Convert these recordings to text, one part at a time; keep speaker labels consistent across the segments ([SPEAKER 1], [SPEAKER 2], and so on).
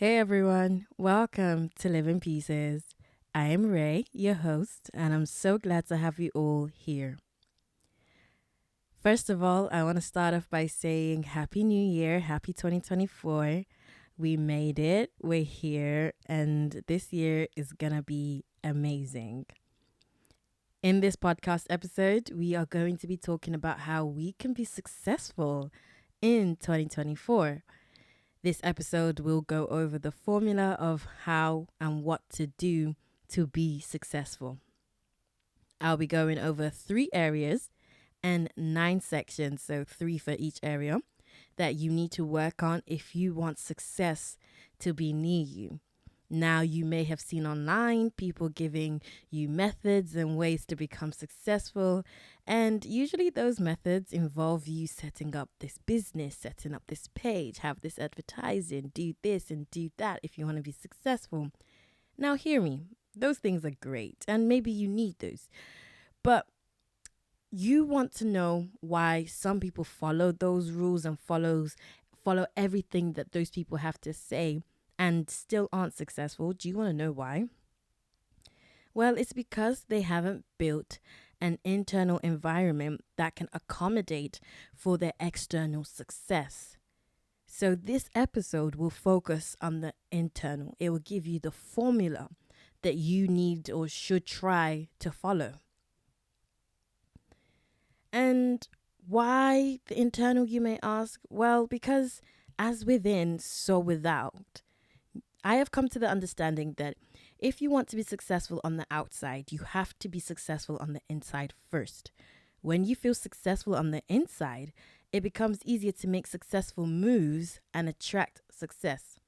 [SPEAKER 1] Hey everyone, welcome to Live in Pieces. I am Ray, your host, and I'm so glad to have you all here. First of all, I want to start off by saying Happy New Year, Happy 2024. We made it, we're here, and this year is gonna be amazing. In this podcast episode, we are going to be talking about how we can be successful in 2024. This episode will go over the formula of how and what to do to be successful. I'll be going over 3 areas and 9 sections, so 3 for each area, that you need to work on if you want success to be near you. Now, you may have seen online people giving you methods and ways to become successful. And usually those methods involve you setting up this business, setting up this page, have this advertising, do this and do that if you want to be successful. Now, hear me. Those things are great and maybe you need those. But you want to know why some people follow those rules and follow everything that those people have to say and still aren't successful. Do you want to know why? Well, it's because they haven't built an internal environment that can accommodate for their external success. So this episode will focus on the internal. It will give you the formula that you need or should try to follow. And why the internal, you may ask? Well, because as within, so without. I have come to the understanding that if you want to be successful on the outside, you have to be successful on the inside first. When you feel successful on the inside, it becomes easier to make successful moves and attract success.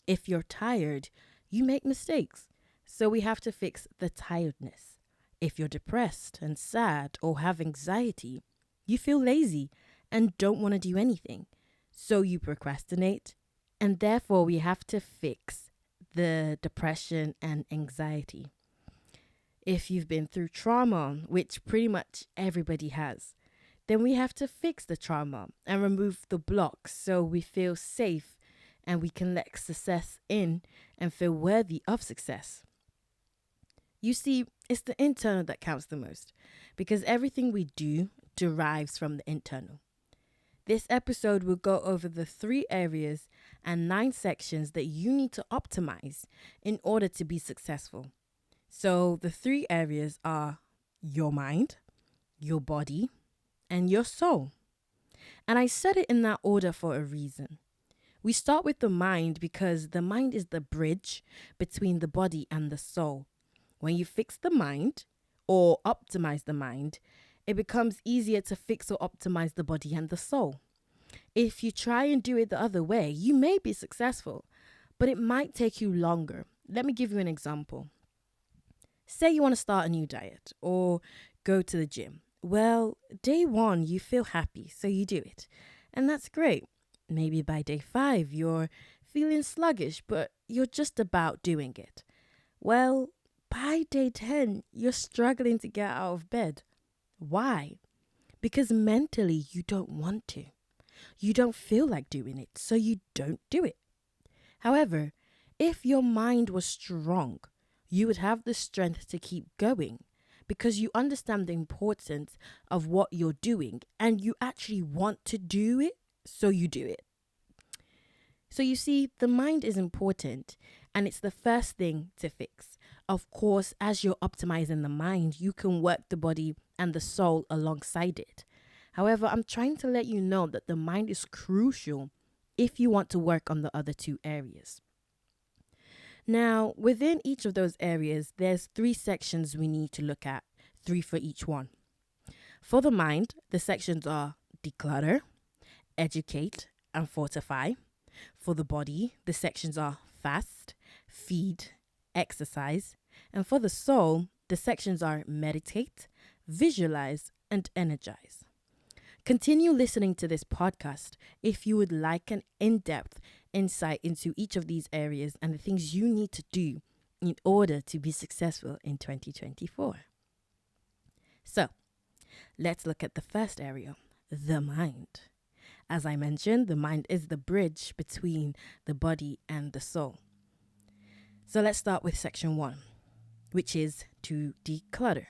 [SPEAKER 1] If you're tired, you make mistakes. So we have to fix the tiredness. If you're depressed and sad or have anxiety, you feel lazy and don't want to do anything. So you procrastinate. And therefore, we have to fix the depression and anxiety. If you've been through trauma, which pretty much everybody has, then we have to fix the trauma and remove the blocks so we feel safe and we can let success in and feel worthy of success. You see, it's the internal that counts the most because everything we do derives from the internal. This episode will go over the 3 areas and 9 sections that you need to optimize in order to be successful. So the 3 areas are your mind, your body, and your soul. And I said it in that order for a reason. We start with the mind because the mind is the bridge between the body and the soul. When you fix the mind or optimize the mind, it becomes easier to fix or optimize the body and the soul. If you try and do it the other way, you may be successful, but it might take you longer. Let me give you an example. Say you want to start a new diet or go to the gym. Well, day 1, you feel happy, so you do it. And that's great. Maybe by day 5, you're feeling sluggish, but you're just about doing it. Well, by day 10, you're struggling to get out of bed. Why? Because mentally you don't want to. You don't feel like doing it, so you don't do it. However, if your mind was strong, you would have the strength to keep going because you understand the importance of what you're doing and you actually want to do it, so you do it. So you see, the mind is important and it's the first thing to fix. Of course, as you're optimizing the mind, you can work the body and the soul alongside it. However, I'm trying to let you know that the mind is crucial if you want to work on the other 2 areas. Now, within each of those areas, there's 3 sections we need to look at, 3 for each one. For the mind, the sections are declutter, educate, and fortify. For the body, the sections are fast, feed, exercise. And for the soul, the sections are meditate, visualize, and energize. Continue listening to this podcast if you would like an in-depth insight into each of these areas and the things you need to do in order to be successful in 2024. So, let's look at the first area, the mind. As I mentioned, the mind is the bridge between the body and the soul. So let's start with section 1, which is to declutter.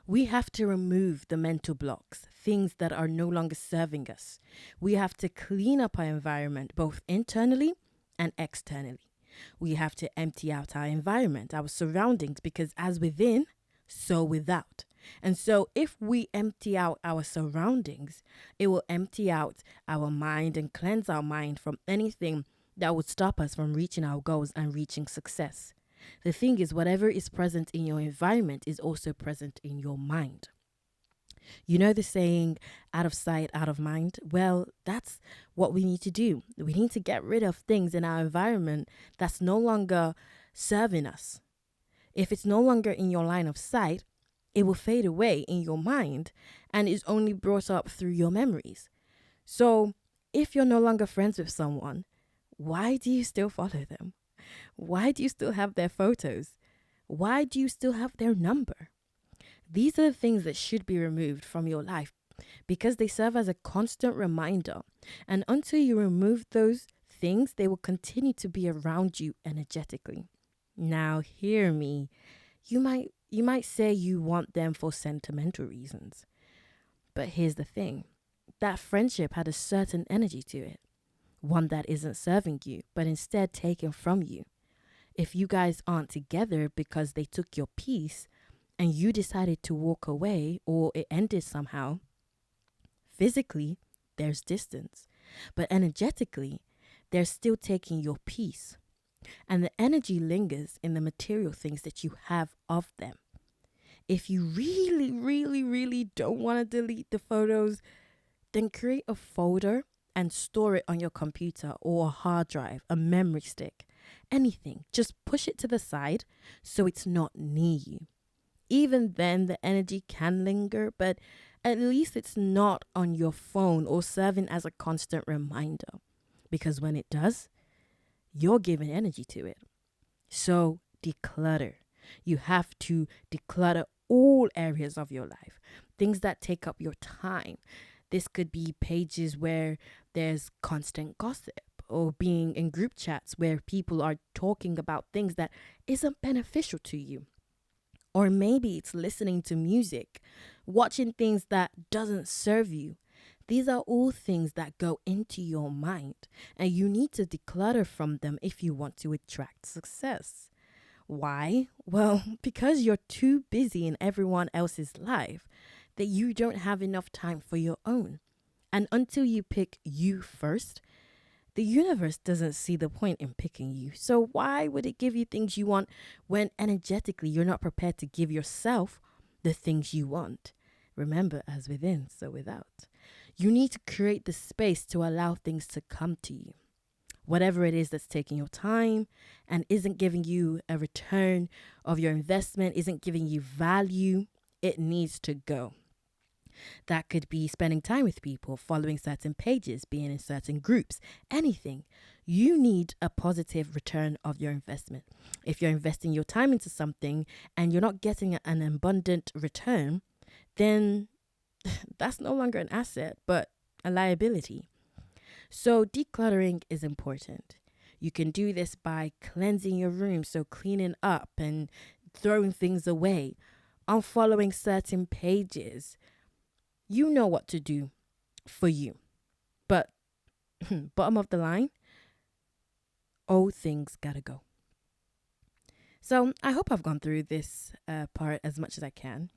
[SPEAKER 1] We have to remove the mental blocks, things that are no longer serving us. We have to clean up our environment, both internally and externally. We have to empty out our environment, our surroundings, because as within, so without. And so if we empty out our surroundings, it will empty out our mind and cleanse our mind from anything that would stop us from reaching our goals and reaching success. The thing is, whatever is present in your environment is also present in your mind. You know the saying, out of sight, out of mind? Well, that's what we need to do. We need to get rid of things in our environment that's no longer serving us. If it's no longer in your line of sight, it will fade away in your mind and is only brought up through your memories. So if you're no longer friends with someone, why do you still follow them? Why do you still have their photos? Why do you still have their number? These are the things that should be removed from your life because they serve as a constant reminder. And until you remove those things, they will continue to be around you energetically. Now, hear me. You might say you want them for sentimental reasons. But here's the thing. That friendship had a certain energy to it. One that isn't serving you, but instead taken from you. If you guys aren't together because they took your peace and you decided to walk away or it ended somehow, physically, there's distance. But energetically, they're still taking your peace. And the energy lingers in the material things that you have of them. If you really, really, really don't want to delete the photos, then create a folder and store it on your computer or a hard drive, a memory stick, anything. Just push it to the side so it's not near you. Even then, the energy can linger, but at least it's not on your phone or serving as a constant reminder. Because when it does, you're giving energy to it. So declutter. You have to declutter all areas of your life. Things that take up your time. This could be pages where there's constant gossip or being in group chats where people are talking about things that isn't beneficial to you. Or maybe it's listening to music, watching things that doesn't serve you. These are all things that go into your mind and you need to declutter from them if you want to attract success. Why? Well, because you're too busy in everyone else's life that you don't have enough time for your own. And until you pick you first, the universe doesn't see the point in picking you. So why would it give you things you want when energetically you're not prepared to give yourself the things you want? Remember, as within, so without. You need to create the space to allow things to come to you. Whatever it is that's taking your time and isn't giving you a return of your investment, isn't giving you value, it needs to go. That could be spending time with people, following certain pages, being in certain groups, anything. You need a positive return of your investment. If you're investing your time into something and you're not getting an abundant return, then that's no longer an asset, but a liability. So decluttering is important. You can do this by cleansing your room, so cleaning up and throwing things away, unfollowing certain pages. You know what to do for you. But bottom of the line, old things gotta go. So I hope I've gone through this part as much as I can.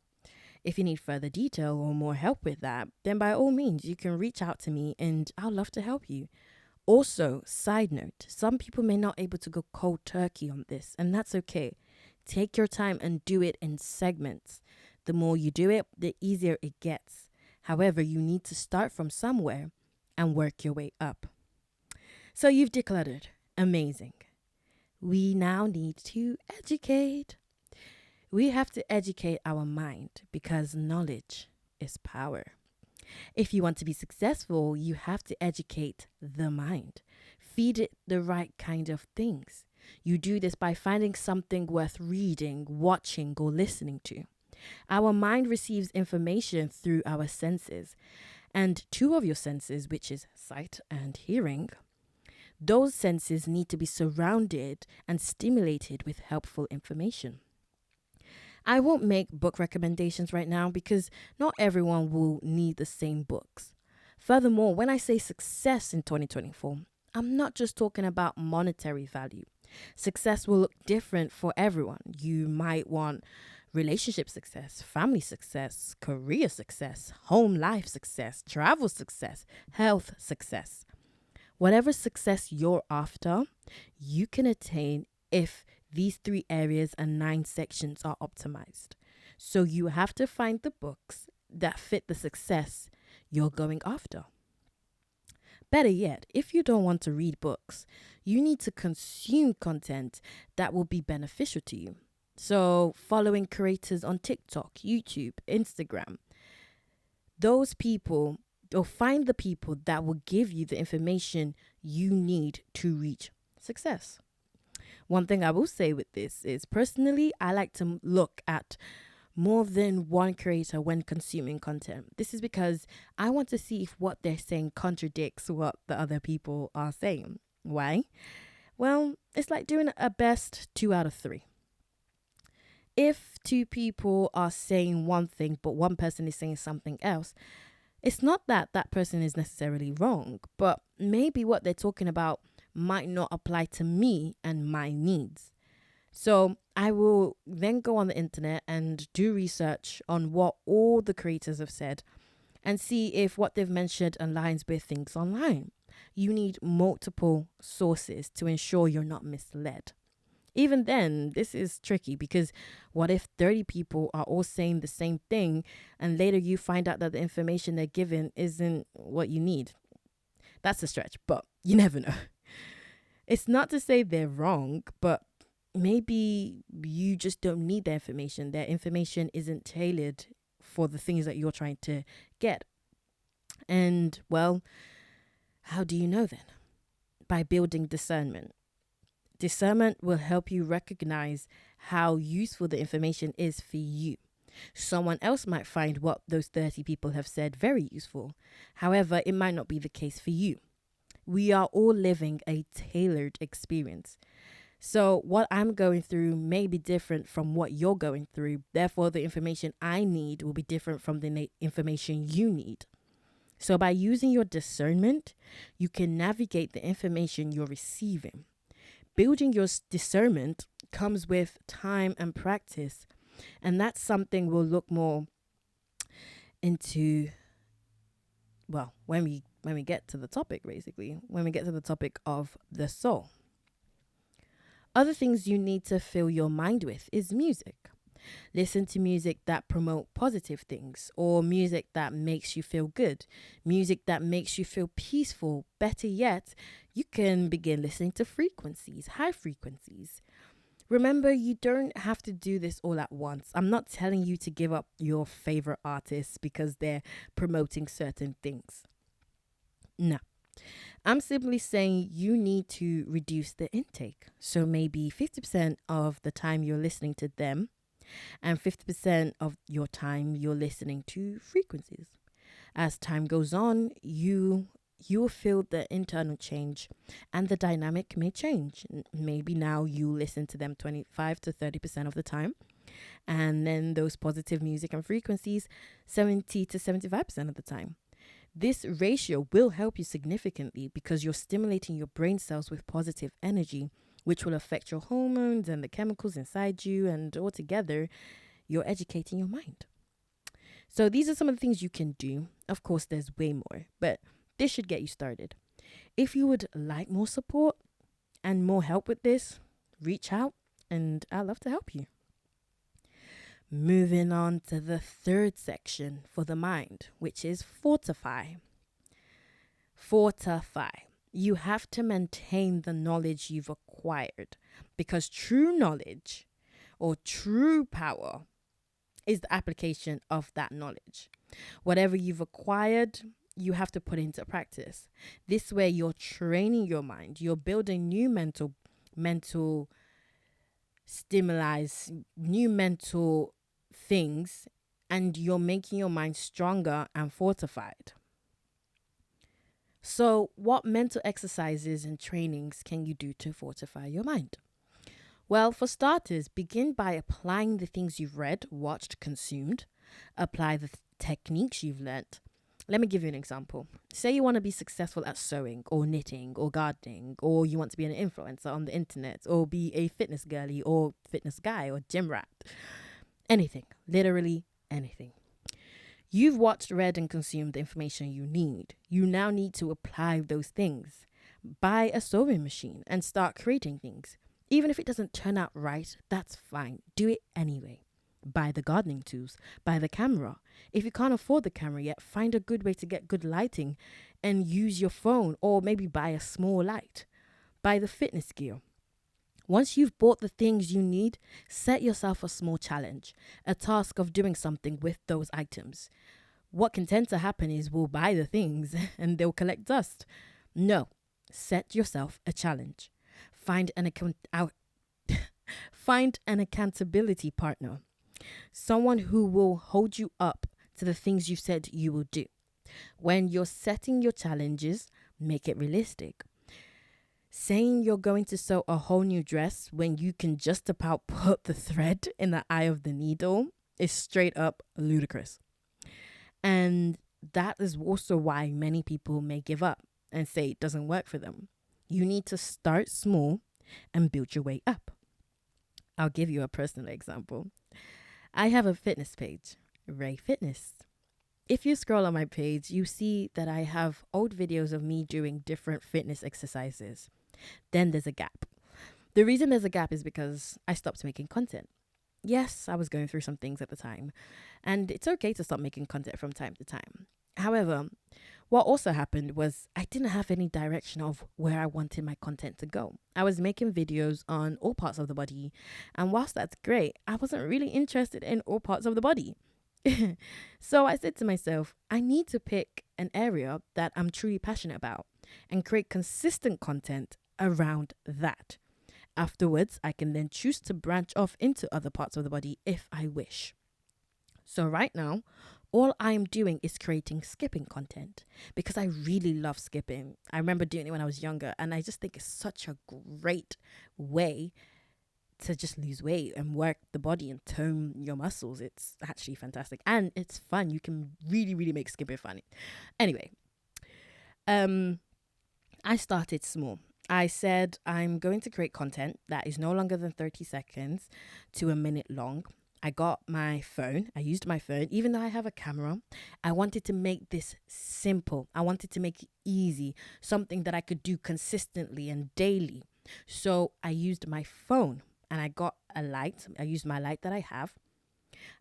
[SPEAKER 1] If you need further detail or more help with that, then by all means, you can reach out to me and I'll love to help you. Also, side note, some people may not able to go cold turkey on this, and that's okay. Take your time and do it in segments. The more you do it, the easier it gets. However, you need to start from somewhere and work your way up. So you've decluttered. Amazing. We now need to educate. We have to educate our mind because knowledge is power. If you want to be successful, you have to educate the mind. Feed it the right kind of things. You do this by finding something worth reading, watching, or listening to. Our mind receives information through our senses, And two of your senses, which is sight and hearing, those senses need to be surrounded and stimulated with helpful information. I won't make book recommendations right now because not everyone will need the same books. Furthermore, when I say success in 2024, I'm not just talking about monetary value. Success will look different for everyone. You might want relationship success, family success, career success, home life success, travel success, health success. Whatever success you're after, you can attain if these 3 areas and 9 sections are optimized. So you have to find the books that fit the success you're going after. Better yet, if you don't want to read books, you need to consume content that will be beneficial to you. So, following creators on TikTok, YouTube, Instagram, those people, or find the people that will give you the information you need to reach success. One thing I will say with this is personally, I like to look at more than one creator when consuming content. This is because I want to see if what they're saying contradicts what the other people are saying. Why? Well, it's like doing a best 2 out of 3. If 2 people are saying one thing, but one person is saying something else, it's not that that person is necessarily wrong, but maybe what they're talking about might not apply to me and my needs. So I will then go on the internet and do research on what all the creators have said and see if what they've mentioned aligns with things online. You need multiple sources to ensure you're not misled. Even then, this is tricky because what if 30 people are all saying the same thing and later you find out that the information they're given isn't what you need? That's a stretch, but you never know. It's not to say they're wrong, but maybe you just don't need their information. Their information isn't tailored for the things that you're trying to get. And, well, how do you know then? By building discernment. Discernment will help you recognize how useful the information is for you. Someone else might find what those 30 people have said very useful. However, it might not be the case for you. We are all living a tailored experience. So what I'm going through may be different from what you're going through. Therefore, the information I need will be different from the information you need. So by using your discernment, you can navigate the information you're receiving. Building your discernment comes with time and practice. And that's something we'll look more into, well, when we get to the topic, basically, when we get to the topic of the soul. Other things you need to fill your mind with is music. Listen to music that promote positive things, or music that makes you feel good, music that makes you feel peaceful. Better yet, you can begin listening to frequencies, high frequencies. Remember, you don't have to do this all at once. I'm not telling you to give up your favorite artists because they're promoting certain things. No. I'm simply saying you need to reduce the intake. So maybe 50% of the time you're listening to them and 50% of your time you're listening to frequencies. As time goes on, you will feel the internal change and the dynamic may change. Maybe now you listen to them 25 to 30% of the time. And then those positive music and frequencies 70 to 75% of the time. This ratio will help you significantly because you're stimulating your brain cells with positive energy, which will affect your hormones and the chemicals inside you, and altogether, you're educating your mind. So these are some of the things you can do. Of course, there's way more, but this should get you started. If you would like more support and more help with this, reach out and I'd love to help you. Moving on to the 3rd section for the mind, which is fortify. Fortify. You have to maintain the knowledge you've acquired because true knowledge or true power is the application of that knowledge. Whatever you've acquired, you have to put into practice. This way you're training your mind. You're building new mental stimuli, new mental things, and you're making your mind stronger and fortified. So, what mental exercises and trainings can you do to fortify your mind? Well, for starters, begin by applying the things you've read, watched, consumed. Apply the techniques you've learnt. Let me give you an example. Say you want to be successful at sewing or knitting or gardening, or you want to be an influencer on the internet, or be a fitness girly or fitness guy or gym rat. Anything, literally anything. You've watched, read, and consumed the information you need. You now need to apply those things. Buy a sewing machine and start creating things. Even if it doesn't turn out right, that's fine. Do it anyway. Buy the gardening tools. Buy the camera. If you can't afford the camera yet, find a good way to get good lighting and use your phone, or maybe buy a small light. Buy the fitness gear. Once you've bought the things you need, set yourself a small challenge, a task of doing something with those items. What can tend to happen is we'll buy the things and they'll collect dust. No, set yourself a challenge. Find an accountability partner, someone who will hold you up to the things you said you will do. When you're setting your challenges, make it realistic. Saying you're going to sew a whole new dress when you can just about put the thread in the eye of the needle is straight up ludicrous. And that is also why many people may give up and say it doesn't work for them. You need to start small and build your way up. I'll give you a personal example. I have a fitness page, RAE Fitness. If you scroll on my page, you see that I have old videos of me doing different fitness exercises. Then there's a gap. The reason there's a gap is because I stopped making content. Yes, I was going through some things at the time, and it's okay to stop making content from time to time. However, what also happened was I didn't have any direction of where I wanted my content to go. I was making videos on all parts of the body, and whilst that's great, I wasn't really interested in all parts of the body. So I said to myself, I need to pick an area that I'm truly passionate about and create consistent content around that. Afterwards, I can then choose to branch off into other parts of the body if I wish. So right now, all I'm doing is creating skipping content because I really love skipping. I remember doing it when I was younger, and I just think it's such a great way to just lose weight and work the body and tone your muscles. It's actually fantastic, and it's fun. You can really, really make skipping fun. Anyway, I started small. I said I'm going to create content that is no longer than 30 seconds to a minute long. I got my phone. I used my phone. Even though I have a camera, I wanted to make this simple. I wanted to make it easy, something that I could do consistently and daily. So I used my phone and I got a light. I used my light that I have.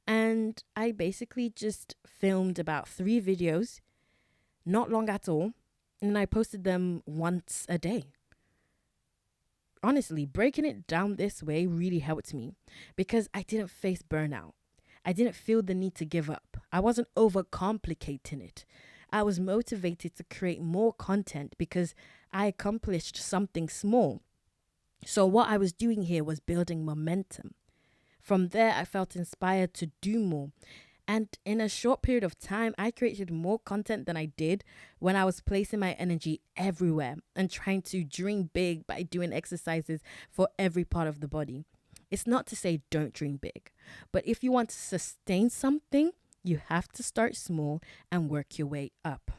[SPEAKER 1] And I basically just filmed about 3 videos, not long at all. And I posted them once a day. Honestly, breaking it down this way really helped me because I didn't face burnout. I didn't feel the need to give up. I wasn't overcomplicating it. I was motivated to create more content because I accomplished something small. So what I was doing here was building momentum. From there, I felt inspired to do more. And in a short period of time, I created more content than I did when I was placing my energy everywhere and trying to dream big by doing exercises for every part of the body. It's not to say don't dream big, but if you want to sustain something, you have to start small and work your way up.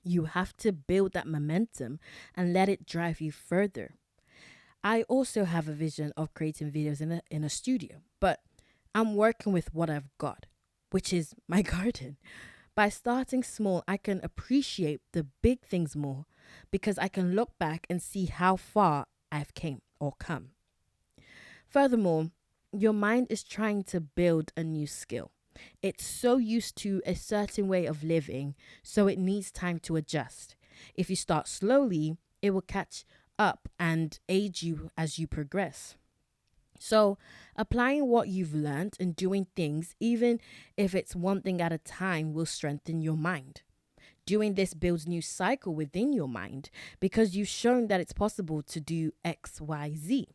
[SPEAKER 1] You have to build that momentum and let it drive you further. I also have a vision of creating videos in a studio, but I'm working with what I've got, which is my garden. By starting small, I can appreciate the big things more because I can look back and see how far I've come. Furthermore, your mind is trying to build a new skill. It's so used to a certain way of living, so it needs time to adjust. If you start slowly, it will catch up and aid you as you progress. So, applying what you've learned and doing things, even if it's one thing at a time, will strengthen your mind. Doing this builds new cycle within your mind because you've shown that it's possible to do X, Y, Z.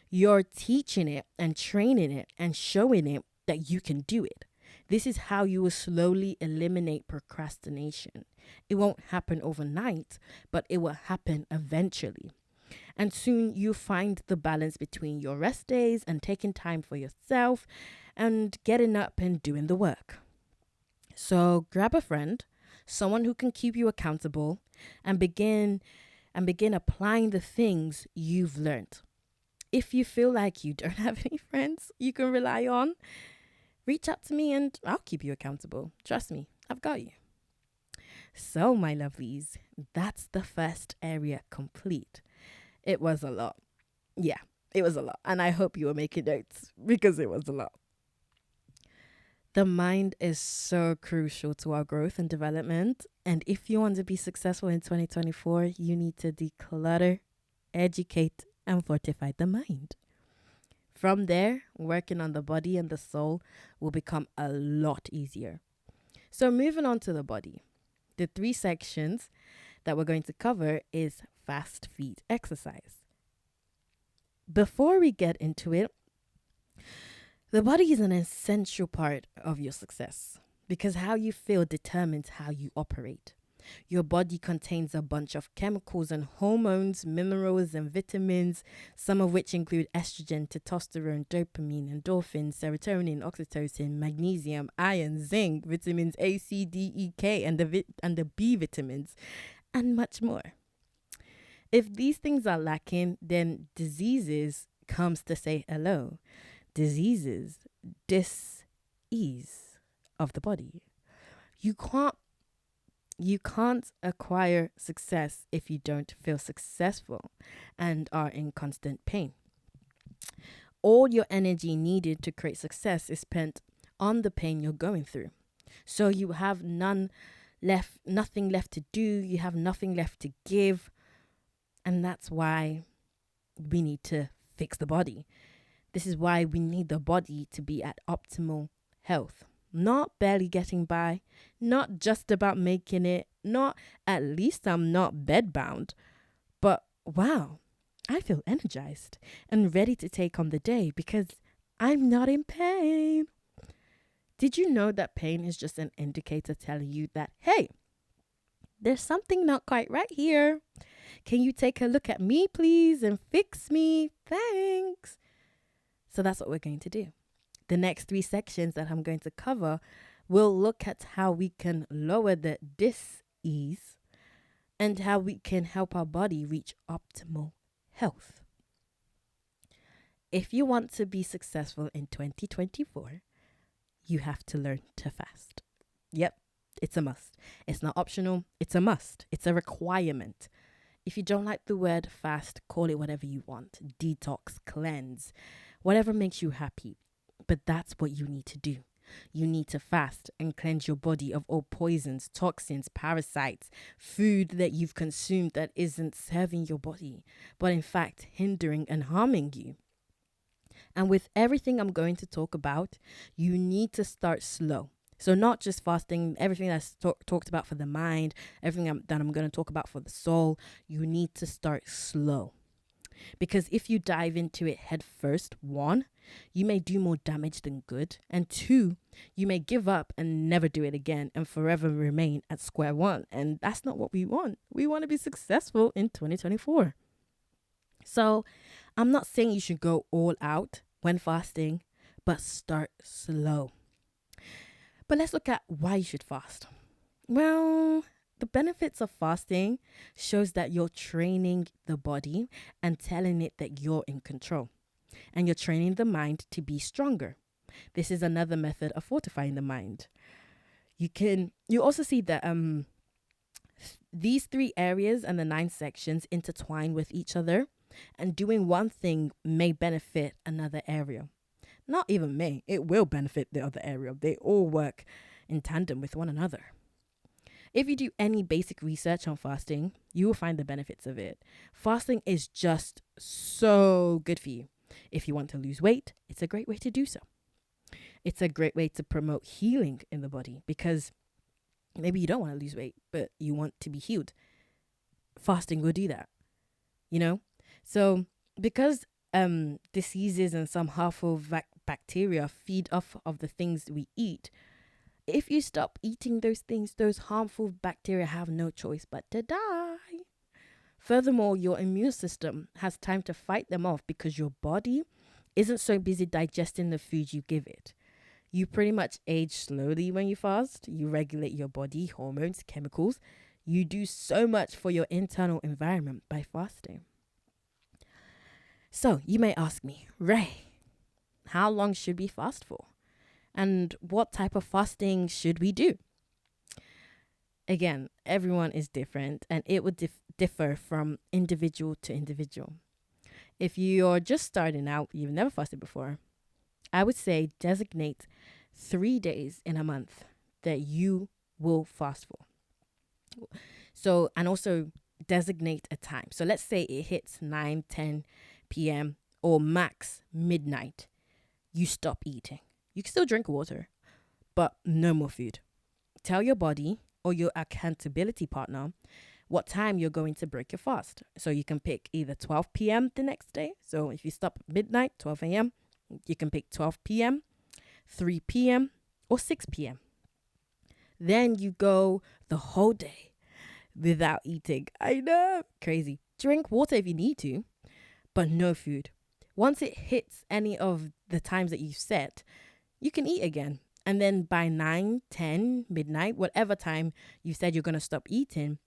[SPEAKER 1] You're teaching it and training it and showing it that you can do it. This is how you will slowly eliminate procrastination. It won't happen overnight, but it will happen eventually. And soon you find the balance between your rest days and taking time for yourself and getting up and doing the work. So grab a friend, someone who can keep you accountable, and begin applying the things you've learned. If you feel like you don't have any friends you can rely on, reach out to me and I'll keep you accountable. Trust me, I've got you. So, my lovelies, that's the first area complete. It was a lot. Yeah, it was a lot. And I hope you were making notes because it was a lot. The mind is so crucial to our growth and development. And if you want to be successful in 2024, you need to declutter, educate, and fortify the mind. From there, working on the body and the soul will become a lot easier. So moving on to the body, the 3 sections that we're going to cover is fast feet exercise. Before we get into it, the body is an essential part of your success because how you feel determines how you operate. Your body contains a bunch of chemicals and hormones, minerals and vitamins, some of which include estrogen, testosterone, dopamine, endorphins, serotonin, oxytocin, magnesium, iron, zinc, vitamins A, C, D, E, K, and the B vitamins, and much more. If these things are lacking, then diseases comes to say hello. Diseases, dis-ease of the body. You can't acquire success if you don't feel successful and are in constant pain. All your energy needed to create success is spent on the pain you're going through. So you have nothing left to do, you have nothing left to give, and that's why we need to fix the body. This is why we need the body to be at optimal health. Not barely getting by, not just about making it, not at least I'm not bedbound, but wow, I feel energized and ready to take on the day because I'm not in pain. Did you know that pain is just an indicator telling you that, hey, there's something not quite right here. Can you take a look at me, please, and fix me? Thanks. So that's what we're going to do. The next 3 sections that I'm going to cover will look at how we can lower the dis-ease and how we can help our body reach optimal health. If you want to be successful in 2024, you have to learn to fast. Yep, it's a must. It's not optional. It's a must. It's a requirement. If you don't like the word fast, call it whatever you want. Detox, cleanse, whatever makes you happy. But that's what you need to do. You need to fast and cleanse your body of all poisons, toxins, parasites, food that you've consumed that isn't serving your body, but in fact hindering and harming you. And with everything I'm going to talk about, you need to start slow. So not just fasting, everything that's talked about for the mind, everything that I'm going to talk about for the soul, you need to start slow. Because if you dive into it head first, 1, you may do more damage than good. And 2, you may give up and never do it again and forever remain at square one. And that's not what we want. We want to be successful in 2024. So I'm not saying you should go all out when fasting, but start slow. But let's look at why you should fast. Well, the benefits of fasting shows that you're training the body and telling it that you're in control. And you're training the mind to be stronger. This is another method of fortifying the mind. You also see that these 3 areas and the 9 sections intertwine with each other, and doing one thing may benefit another area. Not even may, it will benefit the other area. They all work in tandem with one another. If you do any basic research on fasting, you will find the benefits of it. Fasting is just so good for you. If you want to lose weight, it's a great way to do so. It's a great way to promote healing in the body because maybe you don't want to lose weight, but you want to be healed. Fasting will do that, So because diseases and some harmful bacteria feed off of the things we eat, If you stop eating those things, those harmful bacteria have no choice but to die. Furthermore, your immune system has time to fight them off because your body isn't so busy digesting the food you give it. You pretty much age slowly when you fast. You regulate your body, hormones, chemicals. You do so much for your internal environment by fasting. So you may ask me, Ray, how long should we fast for? And what type of fasting should we do? Again, everyone is different and it would differ from individual to individual. If you're just starting out, you've never fasted before, I would say designate 3 days in a month that you will fast for. So, and also designate a time. So let's say it hits 9, 10 p.m. or max midnight. You stop eating. You can still drink water, but no more food. Tell your body or your accountability partner what time you're going to break your fast. So you can pick either 12 p.m. the next day. So if you stop midnight, 12 a.m., you can pick 12 p.m., 3 p.m., or 6 p.m. Then you go the whole day without eating. I know, crazy. Drink water if you need to, but no food. Once it hits any of the times that you've set, you can eat again. And then by 9, 10, midnight, whatever time you said you're going to stop eating,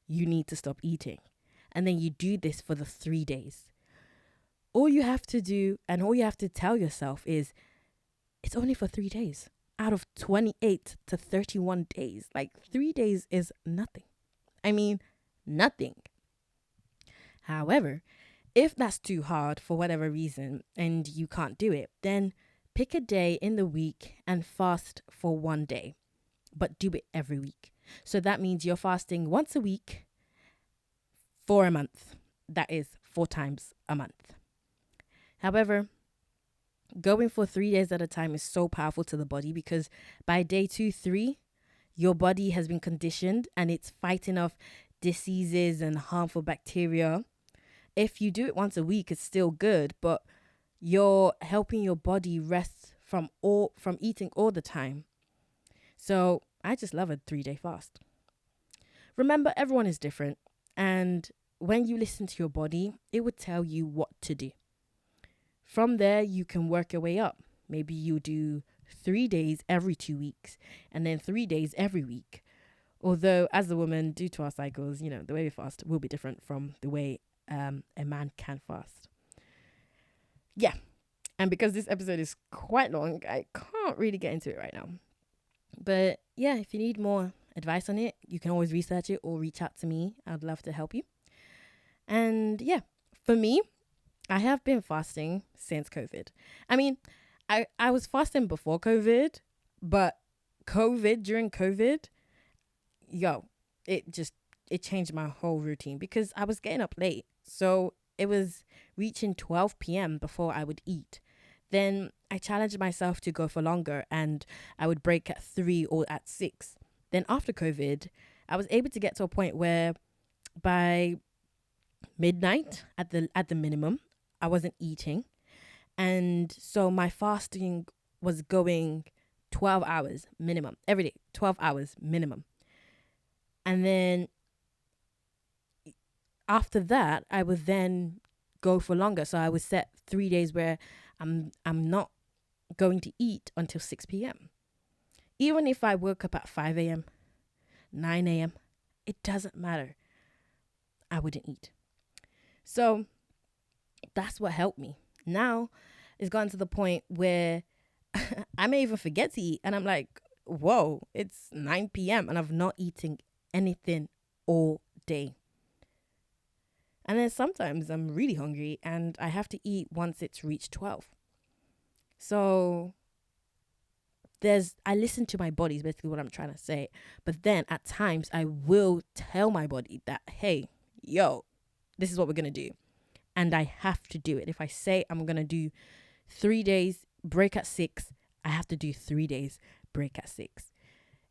[SPEAKER 1] you need to stop eating. And then you do this for the 3 days. All you have to do and all you have to tell yourself is it's only for 3 days out of 28 to 31 days. Like 3 days is nothing. I mean, nothing. However, if that's too hard for whatever reason and you can't do it, then pick a day in the week and fast for 1 day, but do it every week. So that means you're fasting once a week for a month. That is 4 times a month. However, going for 3 days at a time is so powerful to the body because by day 2, 3, your body has been conditioned and it's fighting off diseases and harmful bacteria. If you do it once a week, it's still good, but you're helping your body rest from eating all the time. So I just love a 3-day fast. Remember, everyone is different. And when you listen to your body, it would tell you what to do. From there, you can work your way up. Maybe you do 3 days every 2 weeks and then 3 days every week. Although as a woman, due to our cycles, the way we fast will be different from the way a man can fast. Yeah. And because this episode is quite long, I can't really get into it right now. But yeah, if you need more advice on it, you can always research it or reach out to me. I'd love to help you. And yeah, for me, I have been fasting since COVID. I mean, I was fasting before COVID, but during COVID, it changed my whole routine because I was getting up late. So it was reaching 12 p.m. before I would eat. Then I challenged myself to go for longer and I would break at 3 or at 6. Then after COVID, I was able to get to a point where by midnight at the minimum, I wasn't eating. And so my fasting was going 12 hours minimum every day, 12 hours minimum. And then after that, I would then go for longer. So I would set 3 days where I'm not going to eat until 6 p.m. Even if I woke up at 5 a.m., 9 a.m., it doesn't matter. I wouldn't eat. So that's what helped me. Now it's gotten to the point where I may even forget to eat. And I'm like, whoa, it's 9 p.m. and I've not eaten anything all day. And then sometimes I'm really hungry and I have to eat once it's reached 12. So I listen to my body is basically what I'm trying to say. But then at times I will tell my body that, hey, this is what we're going to do. And I have to do it. If I say I'm going to do 3 days, break at 6, I have to do 3 days, break at 6.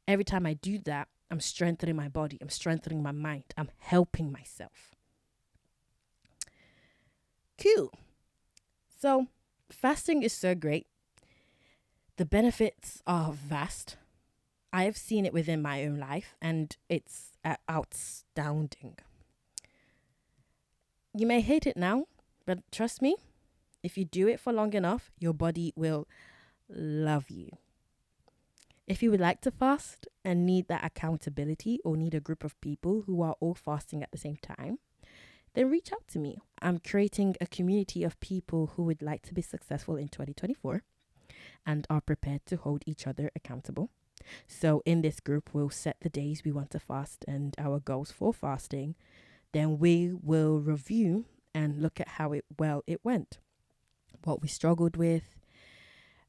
[SPEAKER 1] Every time I do that, I'm strengthening my body. I'm strengthening my mind. I'm helping myself. Cool. So fasting is so great. The benefits are vast. I have seen it within my own life, and it's outstanding. You may hate it now, but trust me, if you do it for long enough, your body will love you. If you would like to fast and need that accountability or need a group of people who are all fasting at the same time, then reach out to me. I'm creating a community of people who would like to be successful in 2024 and are prepared to hold each other accountable. So in this group, we'll set the days we want to fast and our goals for fasting. Then we will review and look at how it went, what we struggled with,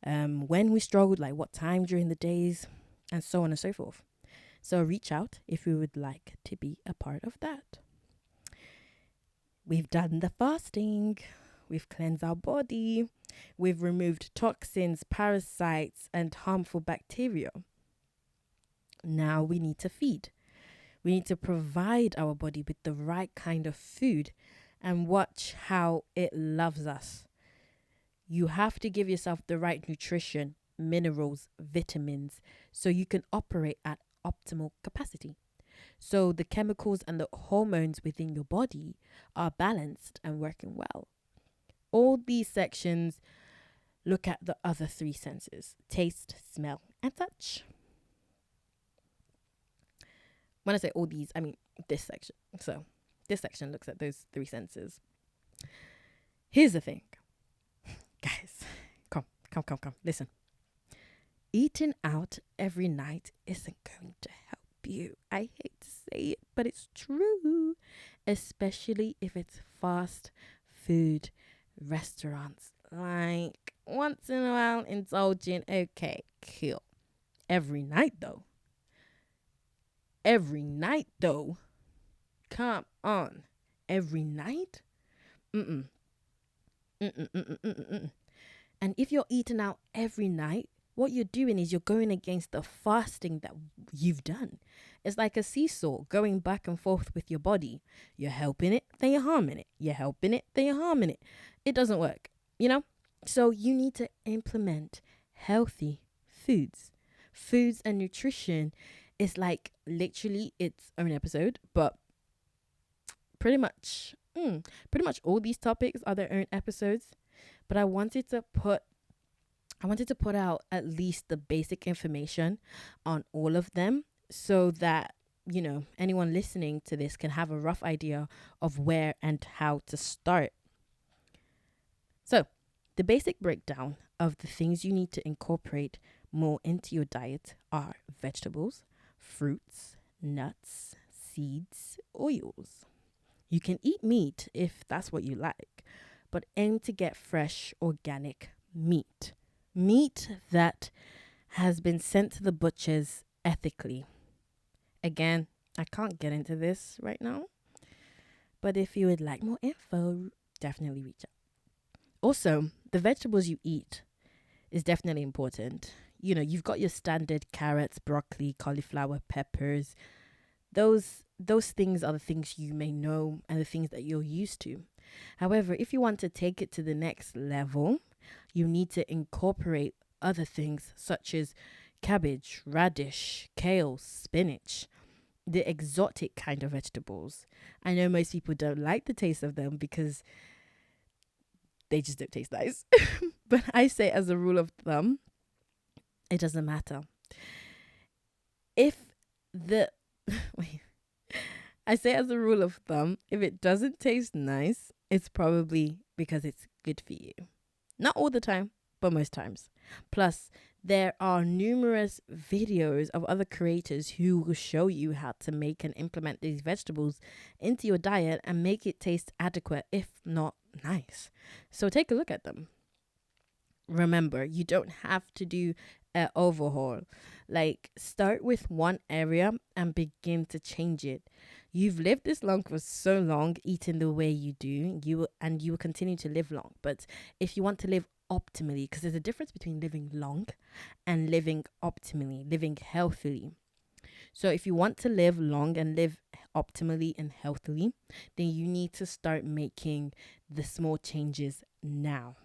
[SPEAKER 1] when we struggled, like what time during the days, and so on and so forth. So reach out if you would like to be a part of that. We've done the fasting. We've cleansed our body. We've removed toxins, parasites, and harmful bacteria. Now we need to feed. We need to provide our body with the right kind of food and watch how it loves us. You have to give yourself the right nutrition, minerals, vitamins, so you can operate at optimal capacity. So the chemicals and the hormones within your body are balanced and working well. All these sections look at the other three senses: taste, smell, and touch. When I say all these, I mean this section. So this section looks at those three senses. Here's the thing. Guys, come. Listen. Eating out every night isn't going to help you. I hate to say it, but it's true. Especially if it's fast food restaurants. Like, once in a while, indulging, okay, cool. Every night, though. Come on. Every night? Mm-mm. And if you're eating out every night, what you're doing is you're going against the fasting that you've done. It's like a seesaw going back and forth with your body. You're helping it, then you're harming it. You're helping it, then you're harming it. It doesn't work, you know? So you need to implement healthy foods. Foods and nutrition is like literally its own episode, but pretty much all these topics are their own episodes. But I wanted to put out at least the basic information on all of them so that, you know, anyone listening to this can have a rough idea of where and how to start. So the basic breakdown of the things you need to incorporate more into your diet are vegetables, fruits, nuts, seeds, oils. You can eat meat if that's what you like, but aim to get fresh, organic meat. Meat that has been sent to the butchers ethically. Again, I can't get into this right now, but if you would like more info, definitely reach out. Also, the vegetables you eat is definitely important. You know, you've got your standard carrots, broccoli, cauliflower, peppers. Those things are the things you may know and the things that you're used to. However, if you want to take it to the next level, you need to incorporate other things such as cabbage, radish, kale, spinach, the exotic kind of vegetables. I know most people don't like the taste of them because they just don't taste nice. But I say as a rule of thumb, it doesn't matter. I say as a rule of thumb, if it doesn't taste nice, it's probably because it's good for you. Not all the time, but most times. Plus, there are numerous videos of other creators who will show you how to make and implement these vegetables into your diet and make it taste adequate, if not nice. So take a look at them. Remember, you don't have to do an overhaul. Like, start with one area and begin to change it. You've lived this long for so long, eating the way you do, you will continue to live long. But if you want to live optimally, because there's a difference between living long and living optimally, living healthily. So if you want to live long and live optimally and healthily, then you need to start making the small changes now.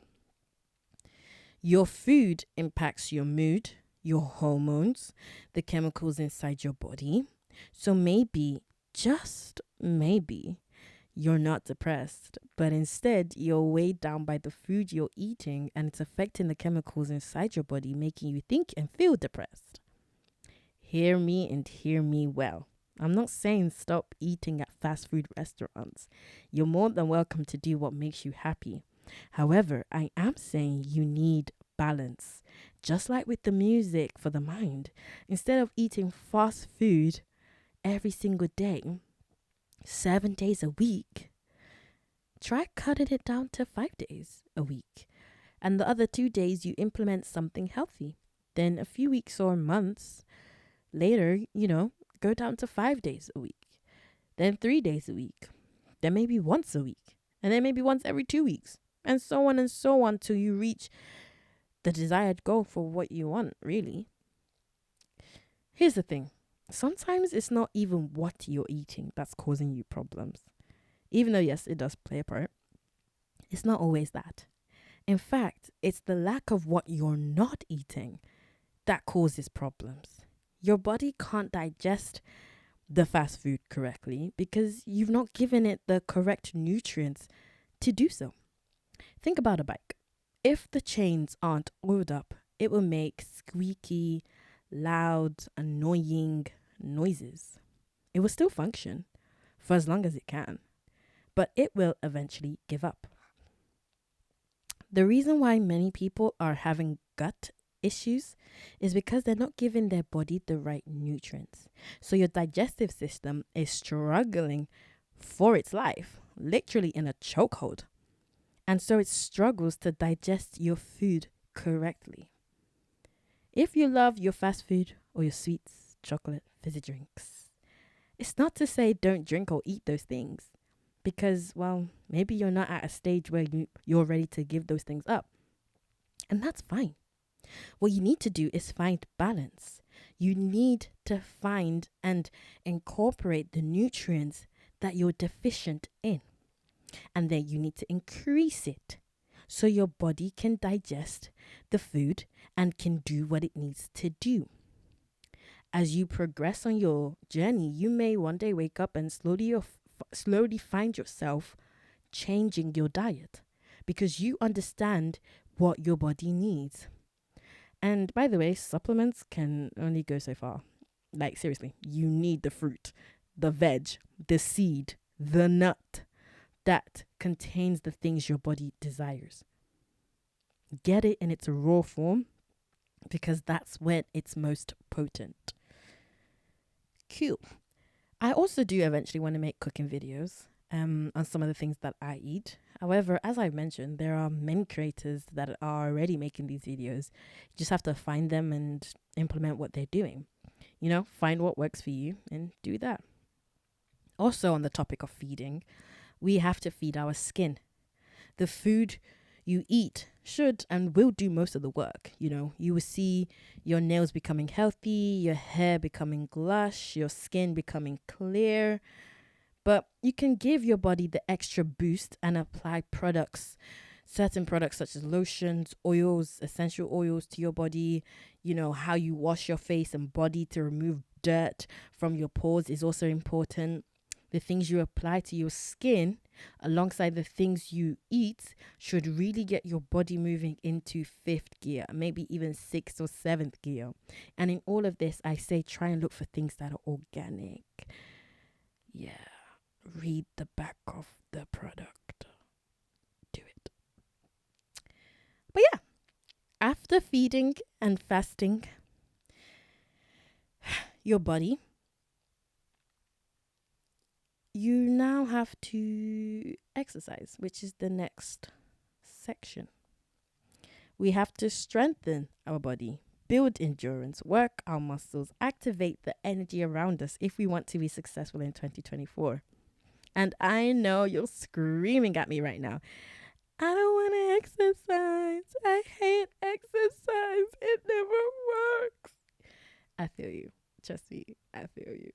[SPEAKER 1] Your food impacts your mood, your hormones, the chemicals inside your body. So maybe, just maybe, you're not depressed, but instead you're weighed down by the food you're eating and it's affecting the chemicals inside your body, making you think and feel depressed. Hear me and hear me well. I'm not saying stop eating at fast food restaurants. You're more than welcome to do what makes you happy. However, I am saying you need balance. Just like with the music for the mind, instead of eating fast food every single day, 7 days a week, try cutting it down to 5 days a week. And the other 2 days, you implement something healthy. Then a few weeks or months later, go down to 5 days a week. Then 3 days a week. Then maybe once a week. And then maybe once every 2 weeks. And so on till you reach the desired goal for what you want, really. Here's the thing. Sometimes it's not even what you're eating that's causing you problems. Even though, yes, it does play a part. It's not always that. In fact, it's the lack of what you're not eating that causes problems. Your body can't digest the fast food correctly because you've not given it the correct nutrients to do so. Think about a bike. If the chains aren't oiled up, it will make squeaky, loud, annoying noises. It will still function for as long as it can, but it will eventually give up. The reason why many people are having gut issues is because they're not giving their body the right nutrients. So your digestive system is struggling for its life, literally in a chokehold. And so it struggles to digest your food correctly. If you love your fast food or your sweets, chocolate, fizzy drinks, it's not to say don't drink or eat those things because, well, maybe you're not at a stage where you're ready to give those things up. And that's fine. What you need to do is find balance. You need to find and incorporate the nutrients that you're deficient in. And then you need to increase it so your body can digest the food and can do what it needs to do. As you progress on your journey, you may one day wake up and slowly find yourself changing your diet because you understand what your body needs. And by the way, supplements can only go so far. Like, seriously, you need the fruit, the veg, the seed, the nut that contains the things your body desires. Get it in its raw form because that's when it's most potent. Cool. I also do eventually want to make cooking videos on some of the things that I eat. However, as I've mentioned, there are many creators that are already making these videos. You just have to find them and implement what they're doing. Find what works for you and do that. Also, on the topic of feeding, we have to feed our skin. The food you eat should and will do most of the work. You will see your nails becoming healthy, your hair becoming lush, your skin becoming clear. But you can give your body the extra boost and apply certain products such as lotions, oils, essential oils to your body. How you wash your face and body to remove dirt from your pores is also important. The things you apply to your skin alongside the things you eat should really get your body moving into 5th gear, maybe even 6th or 7th gear. And in all of this, I say try and look for things that are organic. Yeah. Read the back of the product. Do it. But yeah, after feeding and fasting your body, you now have to exercise, which is the next section. We have to strengthen our body, build endurance, work our muscles, activate the energy around us if we want to be successful in 2024. And I know you're screaming at me right now. I don't want to exercise. I hate exercise. It never works. I feel you. Trust me. I feel you.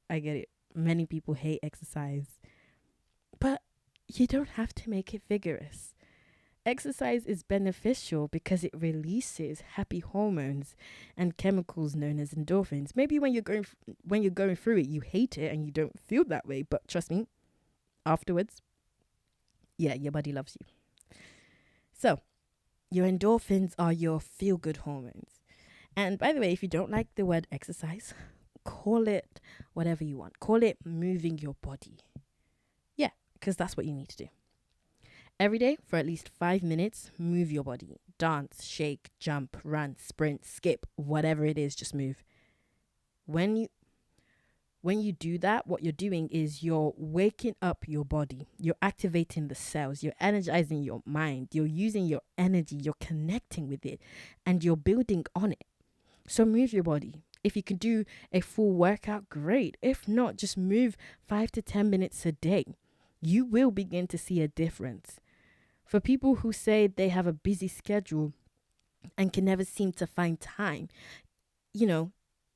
[SPEAKER 1] I get it. Many people hate exercise. But you don't have to make it vigorous. Exercise is beneficial because it releases happy hormones and chemicals known as endorphins. Maybe when you're going through it, you hate it and you don't feel that way, but trust me, afterwards, yeah, your body loves you. So, your endorphins are your feel-good hormones. And by the way, if you don't like the word exercise, call it whatever you want. Call it moving your body. Yeah, because that's what you need to do. Every day for at least 5 minutes, move your body. Dance, shake, jump, run, sprint, skip, whatever it is, just move. When you do that, what you're doing is you're waking up your body. You're activating the cells. You're energizing your mind. You're using your energy. You're connecting with it. And you're building on it. So move your body. If you can do a full workout, great. If not, just move 5 to 10 minutes a day. You will begin to see a difference. For people who say they have a busy schedule and can never seem to find time,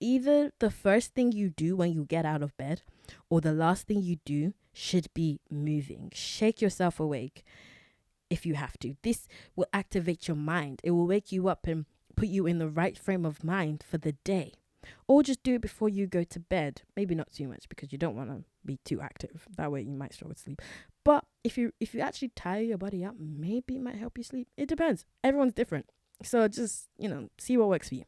[SPEAKER 1] either the first thing you do when you get out of bed or the last thing you do should be moving. Shake yourself awake if you have to. This will activate your mind. It will wake you up and put you in the right frame of mind for the day. Or just do it before you go to bed. Maybe not too much because you don't want to be too active. That way you might struggle to sleep. But if you actually tire your body out, maybe it might help you sleep. It depends. Everyone's different. So just, see what works for you.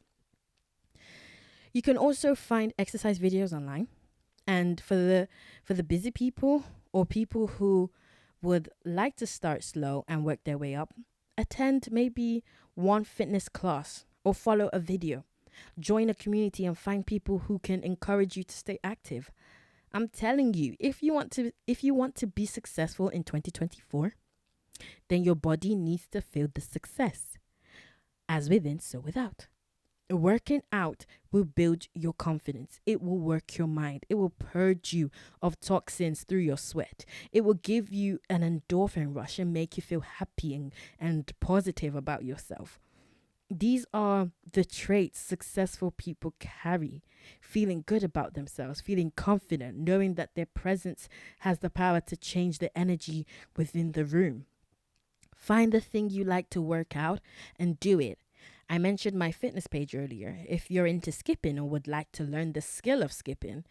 [SPEAKER 1] You can also find exercise videos online. And for the busy people or people who would like to start slow and work their way up, attend maybe one fitness class or follow a video. Join a community and find people who can encourage you to stay active. I'm telling you, if you want to be successful in 2024, then your body needs to feel the success. As within, so without. Working out will build your confidence. It will work your mind. It will purge you of toxins through your sweat. It will give you an endorphin rush and make you feel happy and positive about yourself. These are the traits successful people carry. Feeling good about themselves, feeling confident, knowing that their presence has the power to change the energy within the room. Find the thing you like to work out and do it. I mentioned my fitness page earlier. If you're into skipping or would like to learn the skill of skipping,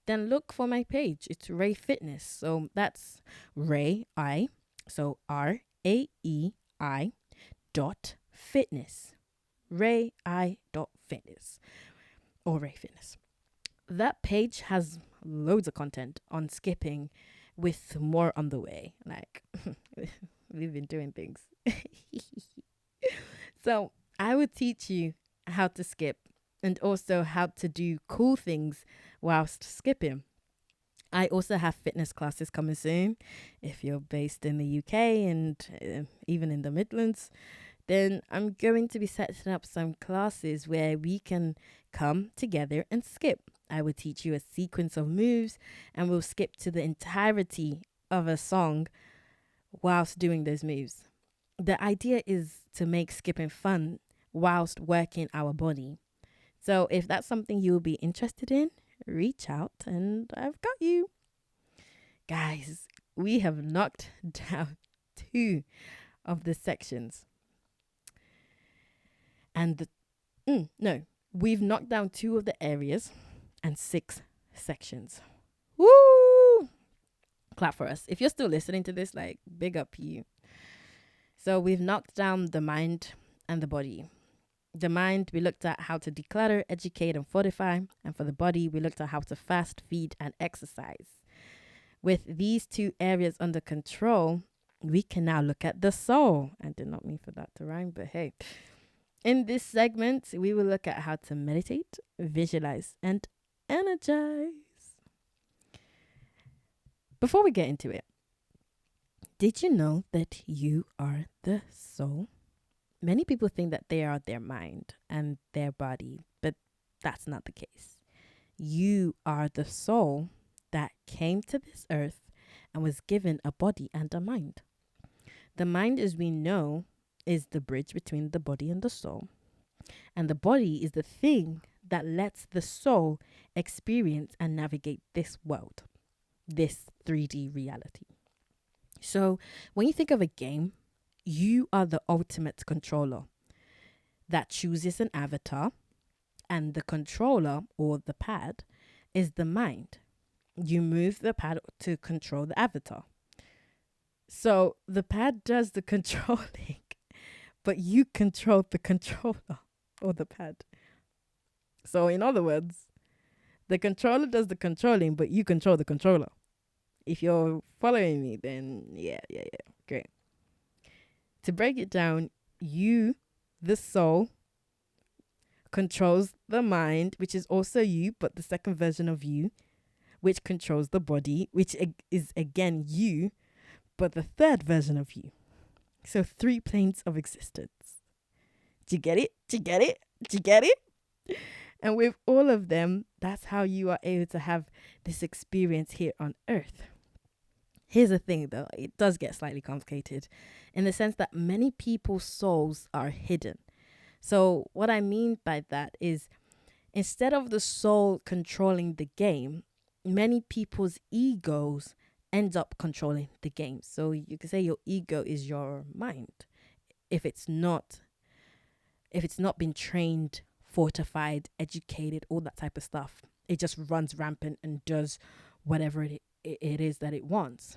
[SPEAKER 1] then look for my page. It's RAE Fitness. So that's RAE, so RAEI .fitness. RAEI.fitness or RAE Fitness. That page has loads of content on skipping with more on the way. Like, we've been doing things. So I would teach you how to skip and also how to do cool things whilst skipping. I also have fitness classes coming soon. If you're based in the UK and even in the Midlands, then I'm going to be setting up some classes where we can come together and skip. I will teach you a sequence of moves and we'll skip to the entirety of a song whilst doing those moves. The idea is to make skipping fun whilst working our body. So if that's something you'll be interested in, reach out and I've got you. Guys, we have knocked down 2 of the sections. And we've knocked down 2 of the areas and 6 sections. Woo! Clap for us. If you're still listening to this, big up you. So we've knocked down the mind and the body. The mind, we looked at how to declutter, educate, and fortify. And for the body, we looked at how to fast, feed, and exercise. With these 2 areas under control, we can now look at the soul. I did not mean for that to rhyme, but hey. In this segment, we will look at how to meditate, visualize, and energize. Before we get into it, did you know that you are the soul? Many people think that they are their mind and their body, but that's not the case. You are the soul that came to this earth and was given a body and a mind. The mind, as we know, is the bridge between the body and the soul. And the body is the thing that lets the soul experience and navigate this world, this 3D reality. So when you think of a game, You are the ultimate controller that chooses an avatar, and the controller or the pad is the mind. You move the pad to control the avatar. So the pad does the controlling, but you control the controller or the pad. So, in other words, the controller does the controlling, but you control the controller. If you're following me, then yeah, great. To break it down, you, the soul, controls the mind, which is also you, but the second version of you, which controls the body, which is again you, but the third version of you. So 3 planes of existence. Do you get it? Do you get it? Do you get it? And with all of them, that's how you are able to have this experience here on earth. Here's the thing though, it does get slightly complicated in the sense that many people's souls are hidden. So what I mean by that is, instead of the soul controlling the game, many people's egos end up controlling the game. So you can say your ego is your mind. If it's not been trained, fortified, educated, all that type of stuff, it just runs rampant and does whatever it is that it wants.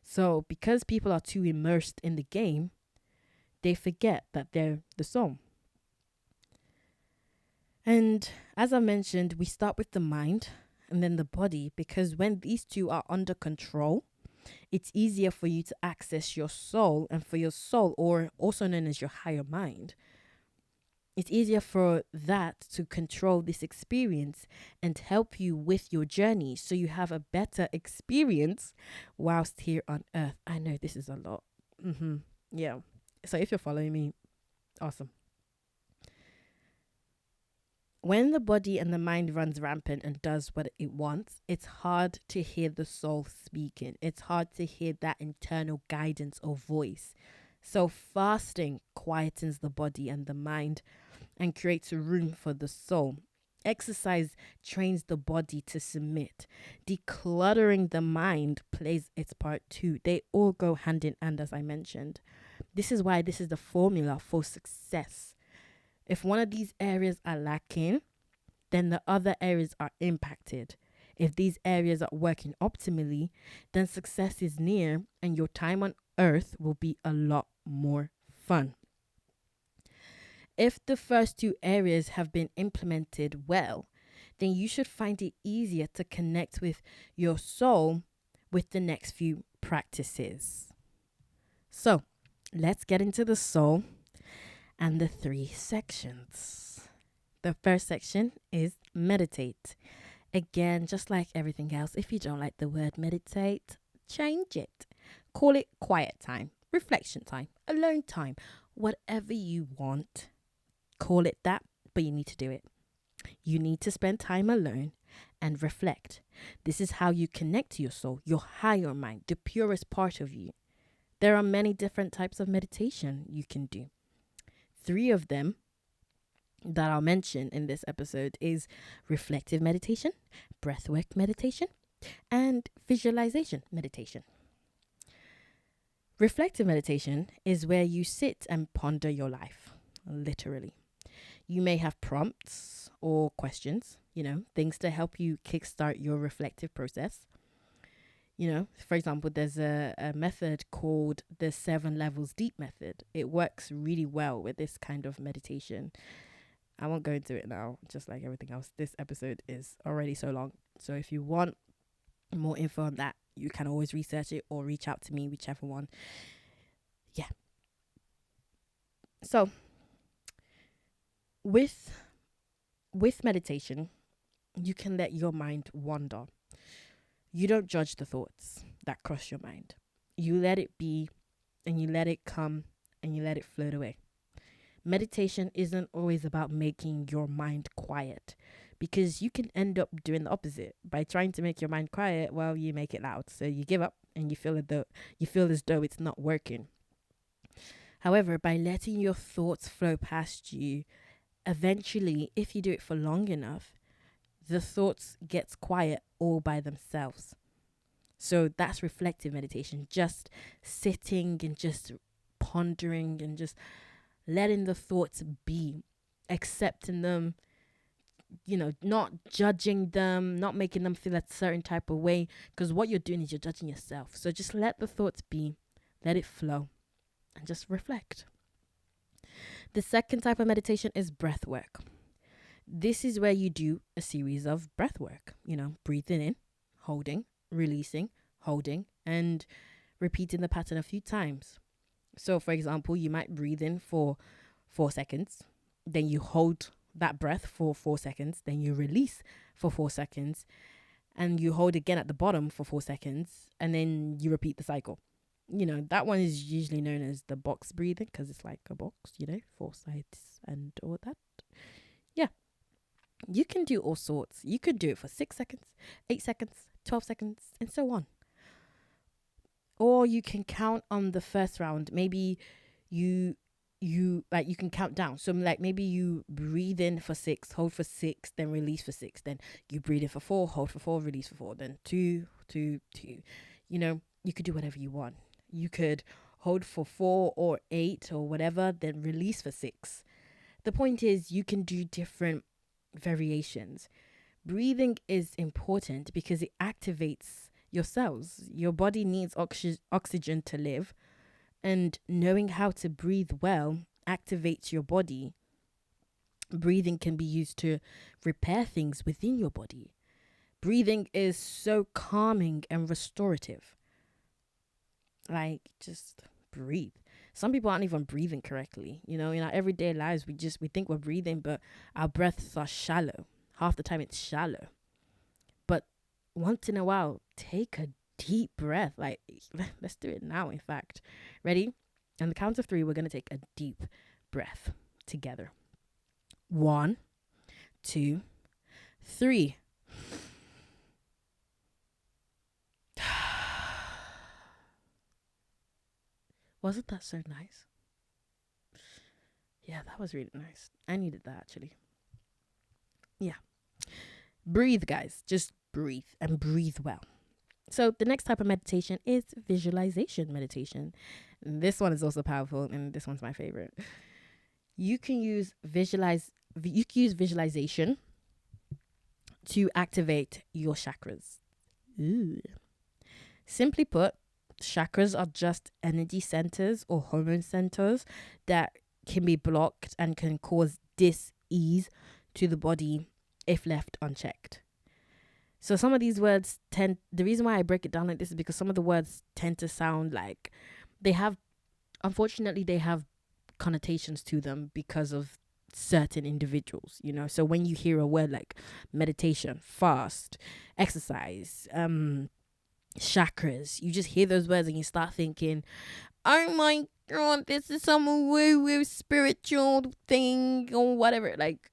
[SPEAKER 1] So because people are too immersed in the game, they forget that they're the soul. And as I mentioned, we start with the mind and then the body, because when these two are under control, it's easier for you to access your soul, and for your soul, or also known as your higher mind, it's easier for that to control this experience and help you with your journey, so you have a better experience whilst here on earth. I know this is a lot. Yeah. So if you're following me, awesome. When the body and the mind runs rampant and does what it wants, it's hard to hear the soul speaking. It's hard to hear that internal guidance or voice. So fasting quietens the body and the mind and creates room for the soul. Exercise trains the body to submit. Decluttering the mind plays its part too. They all go hand in hand, as I mentioned. This is why this is the formula for success. If one of these areas are lacking, then the other areas are impacted. If these areas are working optimally, then success is near and your time on earth will be a lot more fun. If the first 2 areas have been implemented well, then you should find it easier to connect with your soul with the next few practices. So, let's get into the soul and the 3 sections. The first section is meditate. Again, just like everything else, if you don't like the word meditate, change it. Call it quiet time, reflection time, alone time, whatever you want. Call it that, but you need to do it. You need to spend time alone and reflect. This is how you connect to your soul, your higher mind, the purest part of you. There are many different types of meditation you can do. 3 of them that I'll mention in this episode is reflective meditation, breathwork meditation, and visualization meditation. Reflective meditation is where you sit and ponder your life, literally. You may have prompts or questions, things to help you kickstart your reflective process. For example, there's a method called the 7 levels deep method. It works really well with this kind of meditation. I won't go into it now, just like everything else. This episode is already so long. So if you want more info on that, you can always research it or reach out to me, whichever one. Yeah. So with meditation, you can let your mind wander. You don't judge the thoughts that cross your mind. You let it be, and you let it come, and you let it float away. Meditation isn't always about making your mind quiet, because you can end up doing the opposite. By trying to make your mind quiet, well, you make it loud. So you give up and you feel as though it's not working. However, by letting your thoughts flow past you, eventually, if you do it for long enough, the thoughts gets quiet all by themselves. So that's reflective meditation, just sitting and just pondering and just letting the thoughts be, accepting them, not judging them, not making them feel a certain type of way, because what you're doing is you're judging yourself. So just let the thoughts be, let it flow, and just reflect. The second type of meditation is breath work. This is where you do a series of breath work, breathing in, holding, releasing, holding, and repeating the pattern a few times. So, for example, you might breathe in for 4 seconds, then you hold that breath for 4 seconds, then you release for 4 seconds, and you hold again at the bottom for 4 seconds, and then you repeat the cycle. That one is usually known as the box breathing, because it's like a box, 4 sides and all that. Yeah. You can do all sorts. You could do it for 6 seconds, 8 seconds, 12 seconds, and so on. Or you can count on the first round. Maybe you can count down. So like maybe you breathe in for 6, hold for 6, then release for 6. Then you breathe in for 4, hold for 4, release for 4. Then 2, 2, 2. You could do whatever you want. You could hold for 4 or 8 or whatever, then release for 6. The point is you can do different variations. Breathing is important because it activates your cells. Your body needs oxygen to live, and knowing how to breathe well activates your body. Breathing can be used to repair things within your body. Breathing is so calming and restorative. Like, just breathe. Some people aren't even breathing correctly. In our everyday lives, we think we're breathing, but our breaths are shallow. Half the time it's shallow. But once in a while, take a deep breath. Like, let's do it now, in fact. Ready? On the count of 3, we're going to take a deep breath together. 1, 2, 3. Wasn't that so nice? Yeah, that was really nice. I needed that, actually. Yeah. Breathe, guys. Just breathe, and breathe well. So the next type of meditation is visualization meditation. This one is also powerful, and this one's my favorite. You can use visualization to activate your chakras. Ooh. Simply put, chakras are just energy centers or hormone centers that can be blocked and can cause dis-ease to the body if left unchecked. So some of these words the reason why I break it down like this is because some of the words tend to sound like they have connotations to them because of certain individuals, So when you hear a word like meditation, fast, exercise, chakras, you just hear those words and you start thinking, oh my God, this is some woo-woo spiritual thing or whatever. Like,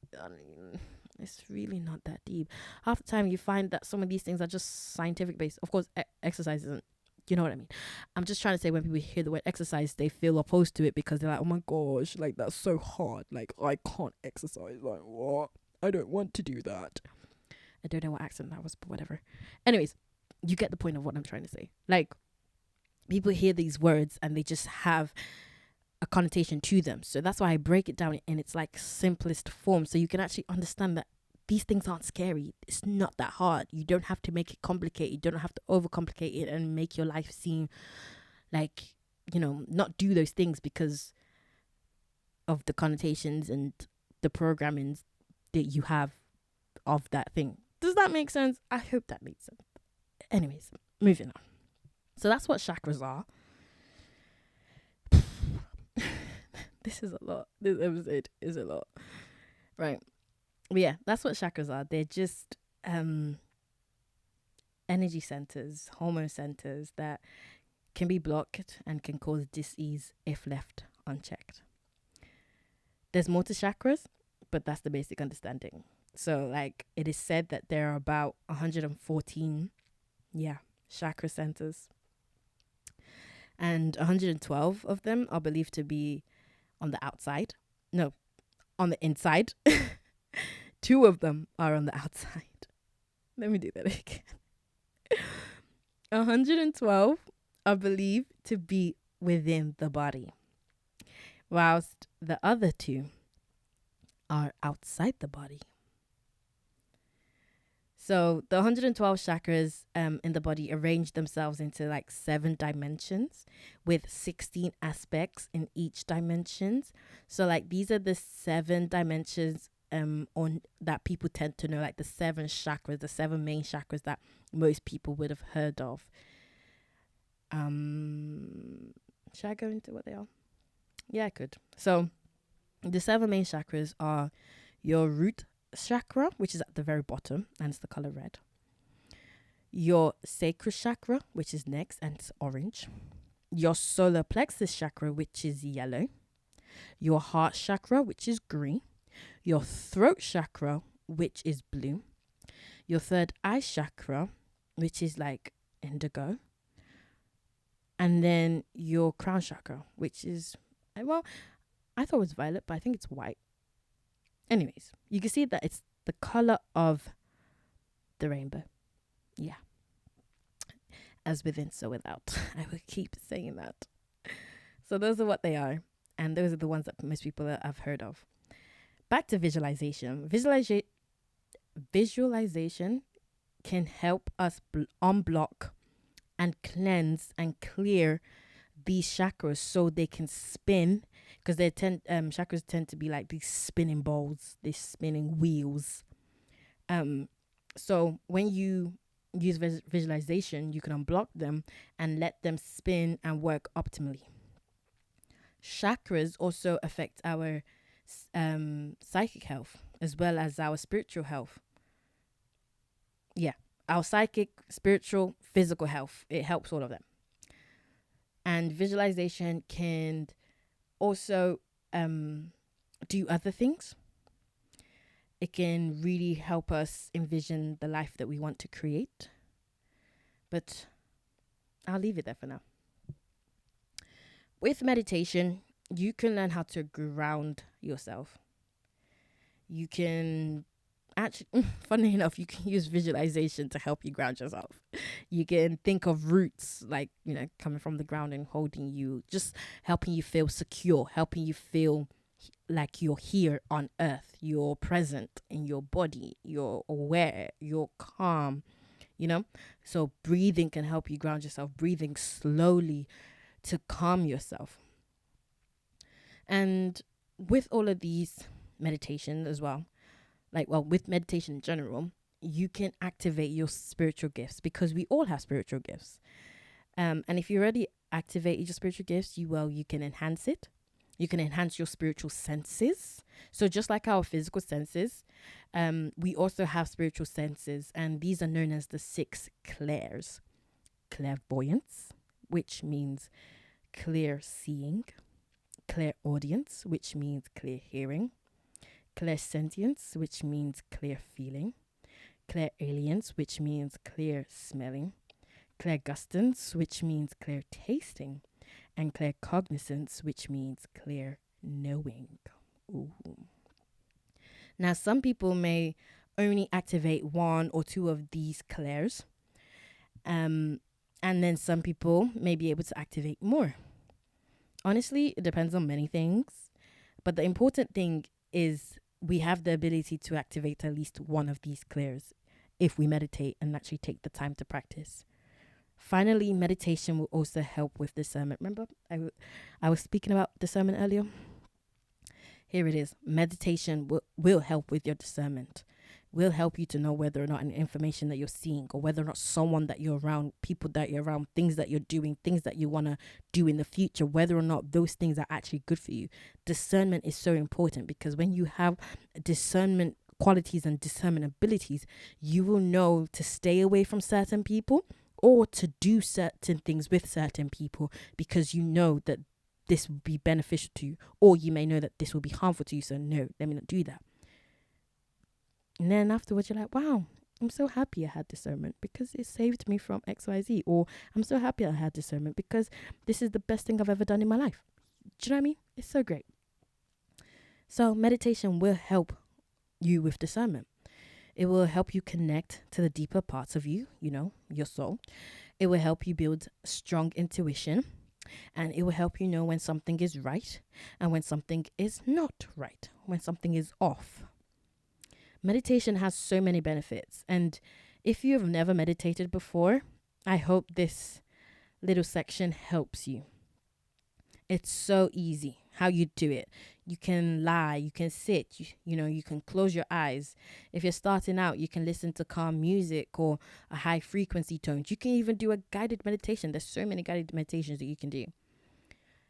[SPEAKER 1] it's really not that deep. Half the time you find that some of these things are just scientific based. Of course, exercise isn't. You know what I mean? I'm just trying to say, when people hear the word exercise, they feel opposed to it because they're like, oh my gosh, like, that's so hard. Like, I can't exercise. Like, what? I don't want to do that. I don't know what accent that was, but whatever. Anyways, you get the point of what I'm trying to say. Like, people hear these words and they just have a connotation to them. So that's why I break it down in its like simplest form, so you can actually understand that these things aren't scary. It's not that hard. You don't have to make it complicated. You don't have to overcomplicate it and make your life seem like, not do those things because of the connotations and the programmings that you have of that thing. Does that make sense? I hope that makes sense. Anyways, moving on. So that's what chakras are. This is a lot. This episode is a lot. Right. But yeah, that's what chakras are. They're just energy centers, hormone centers that can be blocked and can cause dis-ease if left unchecked. There's more to chakras, but that's the basic understanding. So like it is said that there are about 114 chakra centers, and 112 of them are believed to be on the outside. No, on the inside. 2 of them are on the outside. Let me do that again. 112 are believed to be within the body. whilst the other two are outside the body. So the 112 chakras in the body arrange themselves into like 7 dimensions with 16 aspects in each dimensions. So like these are the 7 dimensions on that people tend to know, like the 7 chakras, the 7 main chakras that most people would have heard of. Should I go into what they are? Yeah, I could. So the 7 main chakras are your root chakra, which is at the very bottom and it's the color red. Your sacral chakra, which is next and it's orange. Your solar plexus chakra, which is yellow. Your heart chakra, which is green. Your throat chakra, which is blue. Your third eye chakra, which is like indigo. And then your crown chakra, which is, well, I thought it was violet, but I think it's white. Anyways, you can see that it's the color of the rainbow. Yeah. As within, so without. I will keep saying that. So those are what they are. And those are the ones that most people have heard of. Back to visualization. Visualization can help us unblock and cleanse and clear these chakras so they can spin, because chakras tend to be like these spinning balls, these spinning wheels. So when you use visualization, you can unblock them and let them spin and work optimally. Chakras also affect our psychic health as well as our spiritual health. Yeah, our psychic, spiritual, physical health. It helps all of them. And visualization can also do other things. It can really help us envision the life that we want to create. But I'll leave it there for now. With meditation, you can learn how to ground yourself. You can actually, funny enough, you can use visualization to help you ground yourself. You can think of roots, like, coming from the ground and holding you, just helping you feel secure, helping you feel like you're here on earth, you're present in your body, you're aware, you're calm, So breathing can help you ground yourself, breathing slowly to calm yourself. And with all of these meditation as well, with meditation in general, you can activate your spiritual gifts, because we all have spiritual gifts. And if you already activated your spiritual gifts, you can enhance it. You can enhance your spiritual senses. So just like our physical senses, we also have spiritual senses, and these are known as the 6 clairs. Clairvoyance, which means clear seeing. Clairaudience, which means clear hearing. Clairsentience, which means clear feeling. Clairalience, which means clear smelling. Clairgustance, which means clear tasting. And claircognizance, which means clear knowing. Ooh. Now, some people may only activate 1 or 2 of these clairs. And then some people may be able to activate more. Honestly, it depends on many things. But the important thing is we have the ability to activate at least 1 of these clairs if we meditate and actually take the time to practice. Finally, meditation will also help with discernment. Remember, I was speaking about discernment earlier? Here it is. Meditation will help with your discernment. Will help you to know whether or not an information that you're seeing, or whether or not someone that you're around, people that you're around, things that you're doing, things that you want to do in the future, whether or not those things are actually good for you. Discernment is so important, because when you have discernment qualities and discernment abilities, you will know to stay away from certain people or to do certain things with certain people, because you know that this will be beneficial to you, or you may know that this will be harmful to you. So no, let me not do that. And then afterwards, you're like, wow, I'm so happy I had discernment because it saved me from XYZ. Or I'm so happy I had discernment because this is the best thing I've ever done in my life. Do you know what I mean? It's so great. So meditation will help you with discernment. It will help you connect to the deeper parts of you, your soul. It will help you build strong intuition. And it will help you know when something is right and when something is not right, when something is off. Meditation has so many benefits. And if you have never meditated before, I hope this little section helps you. It's so easy how you do it. You can lie, you can sit, you can close your eyes. If you're starting out, you can listen to calm music or a high frequency tones. You can even do a guided meditation. There's so many guided meditations that you can do.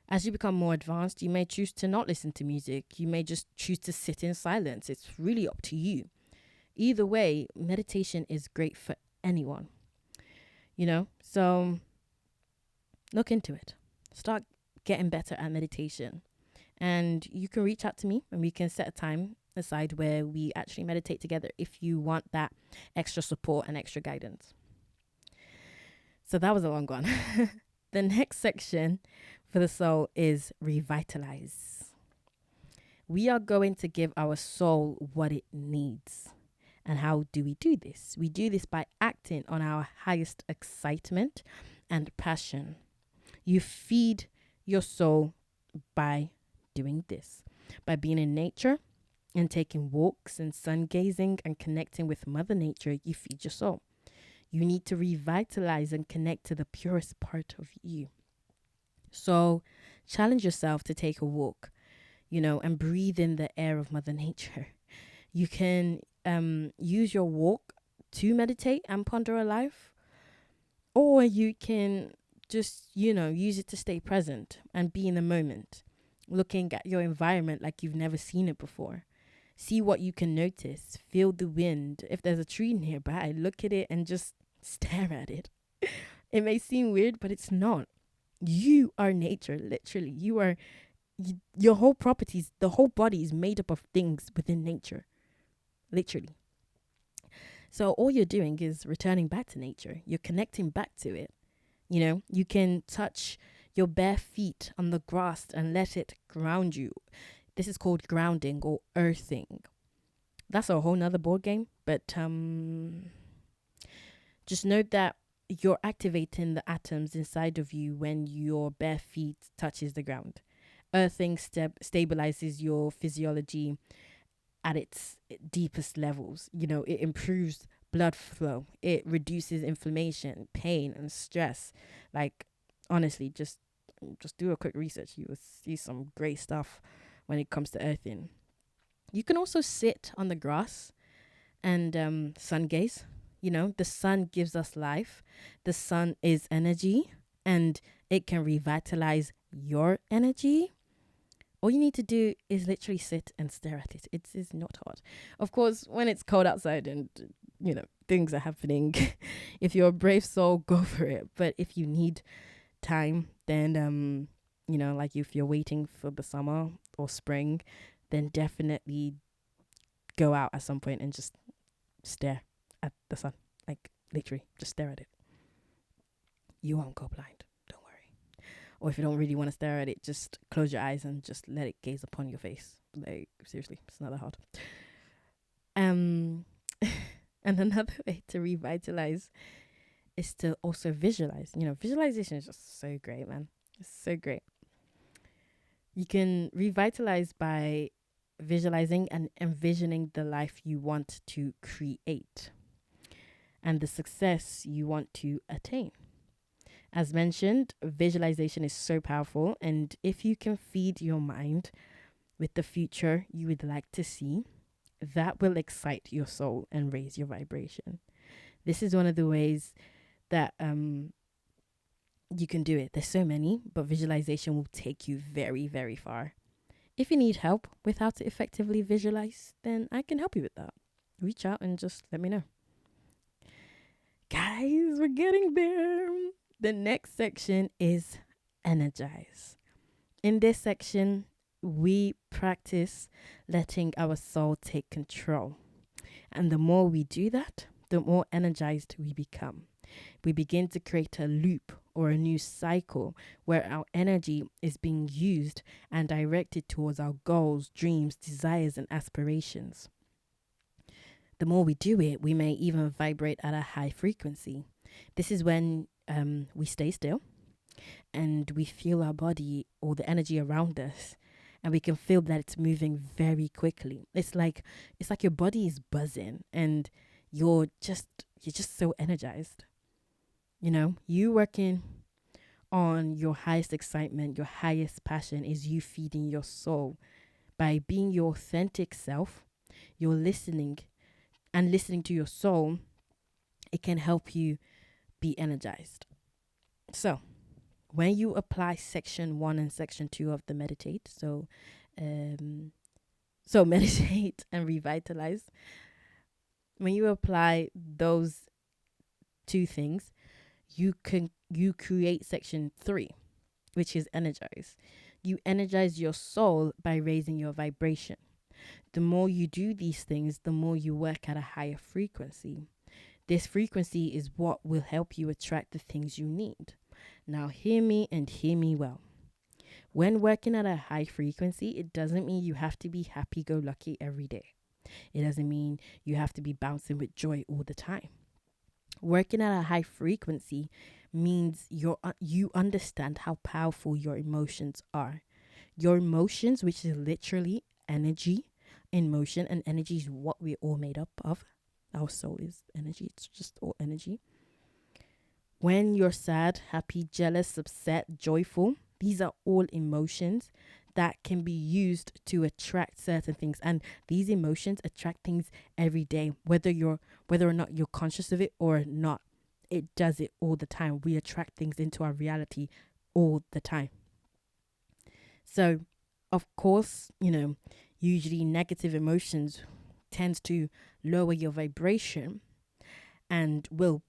[SPEAKER 1] As you become more advanced, you may choose to not listen to music. You may just choose to sit in silence. It's really up to you. Either way, meditation is great for anyone. So look into it. Start getting better at meditation. And you can reach out to me and we can set a time aside where we actually meditate together if you want that extra support and extra guidance. So that was a long one. The next section for the soul is revitalize. We are going to give our soul what it needs. And how do we do this? We do this by acting on our highest excitement and passion. You feed your soul by doing this, by being in nature and taking walks and sun gazing and connecting with Mother Nature. You feed your soul. You need to revitalize and connect to the purest part of you. So challenge yourself to take a walk, and breathe in the air of Mother Nature. You can use your walk to meditate and ponder a life, or you can just, use it to stay present and be in the moment, looking at your environment like you've never seen it before. See what you can notice. Feel the wind. If there's a tree nearby, look at it and just stare at it. It may seem weird, but it's not. You are nature, literally. Your whole properties, the whole body is made up of things within nature, literally. So all you're doing is returning back to nature. You're connecting back to it. You can touch your bare feet on the grass and let it ground you. This is called grounding or earthing. That's a whole nother board game, but just note that you're activating the atoms inside of you when your bare feet touches the ground. Earthing stabilizes your physiology at its deepest levels. It improves blood flow. It reduces inflammation, pain, and stress. Like, honestly, just do a quick research. You will see some great stuff when it comes to earthing. You can also sit on the grass and sun gaze. The sun gives us life. The sun is energy, and it can revitalize your energy. All you need to do is literally sit and stare at it. It is not hard. Of course, when it's cold outside and, things are happening, if you're a brave soul, go for it. But if you need time, then, like if you're waiting for the summer or spring, then definitely go out at some point and just stare at the sun. Like, literally, just stare at it. You won't go blind. Don't worry. Or if you don't really want to stare at it, just close your eyes and just let it gaze upon your face. Like, seriously, it's not that hard. And another way to revitalize is to also visualize. Visualization is just so great, man. It's so great. You can revitalize by visualizing and envisioning the life you want to create and the success you want to attain. As mentioned, visualization is so powerful, and if you can feed your mind with the future you would like to see, that will excite your soul and raise your vibration. This is one of the ways that you can do it. There's so many, but visualization will take you very, very far. If you need help with how to effectively visualize, then I can help you with that. Reach out and just let me know. Guys, we're getting there. The next section is energize. In this section, we practice letting our soul take control. And the more we do that, the more energized we become. We begin to create a loop or a new cycle where our energy is being used and directed towards our goals, dreams, desires, and aspirations. The more we do it, we may even vibrate at a high frequency. This is when we stay still and we feel our body or the energy around us, and we can feel that it's moving very quickly. It's like your body is buzzing, and you're just so energized. You working on your highest excitement, your highest passion is you feeding your soul by being your authentic self. You're listening, and listening to your soul, it can help you be energized. So, when you apply section 1 and section 2 of the meditate, um meditate and revitalize, when you apply those two things, you create section 3, which is energize. You energize your soul by raising your vibration. The more you do these things, the more you work at a higher frequency. This frequency is what will help you attract the things you need. Now, hear me and hear me well. When working at a high frequency, it doesn't mean you have to be happy go lucky every day. It doesn't mean you have to be bouncing with joy all the time. Working at a high frequency means you understand how powerful your emotions are. Your emotions, which is literally energy in motion, and energy is what we're all made up of. Our soul is energy. It's just all energy. When you're sad, happy, jealous, upset, joyful, these are all emotions that can be used to attract certain things. And these emotions attract things every day, whether or not you're conscious of it or not. It does it all the time. We attract things into our reality all the time. So, of course, usually negative emotions tends to lower your vibration and will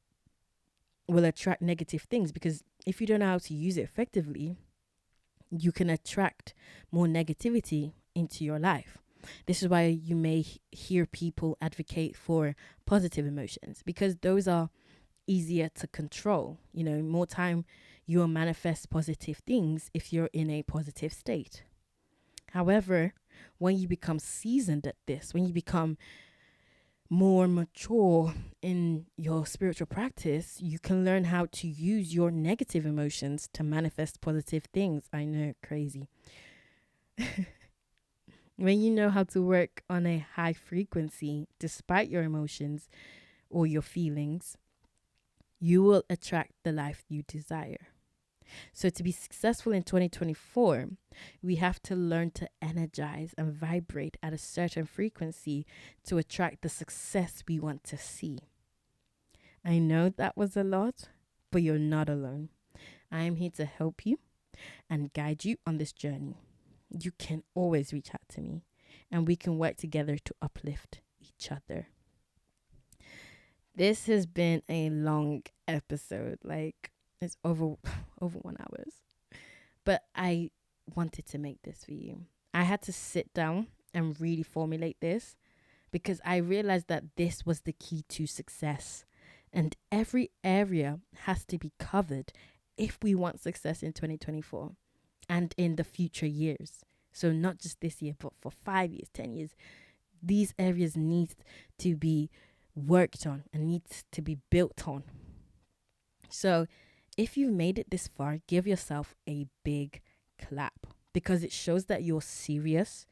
[SPEAKER 1] attract negative things, because if you don't know how to use it effectively, you can attract more negativity into your life. This is why you may hear people advocate for positive emotions, because those are easier to control. More time you will manifest positive things if you're in a positive state. However, when you become seasoned at this, when you become more mature in your spiritual practice, you can learn how to use your negative emotions to manifest positive things. I know, crazy. When you know how to work on a high frequency, despite your emotions or your feelings, you will attract the life you desire. So to be successful in 2024, we have to learn to energize and vibrate at a certain frequency to attract the success we want to see. I know that was a lot, but you're not alone. I am here to help you and guide you on this journey. You can always reach out to me, and we can work together to uplift each other. This has been a long episode. It's over 1 hour. But I wanted to make this for you. I had to sit down and really formulate this, because I realized that this was the key to success. And every area has to be covered if we want success in 2024 and in the future years. So not just this year, but for 5 years, 10 years, these areas need to be worked on and needs to be built on. So if you've made it this far, give yourself a big clap, because it shows that you're serious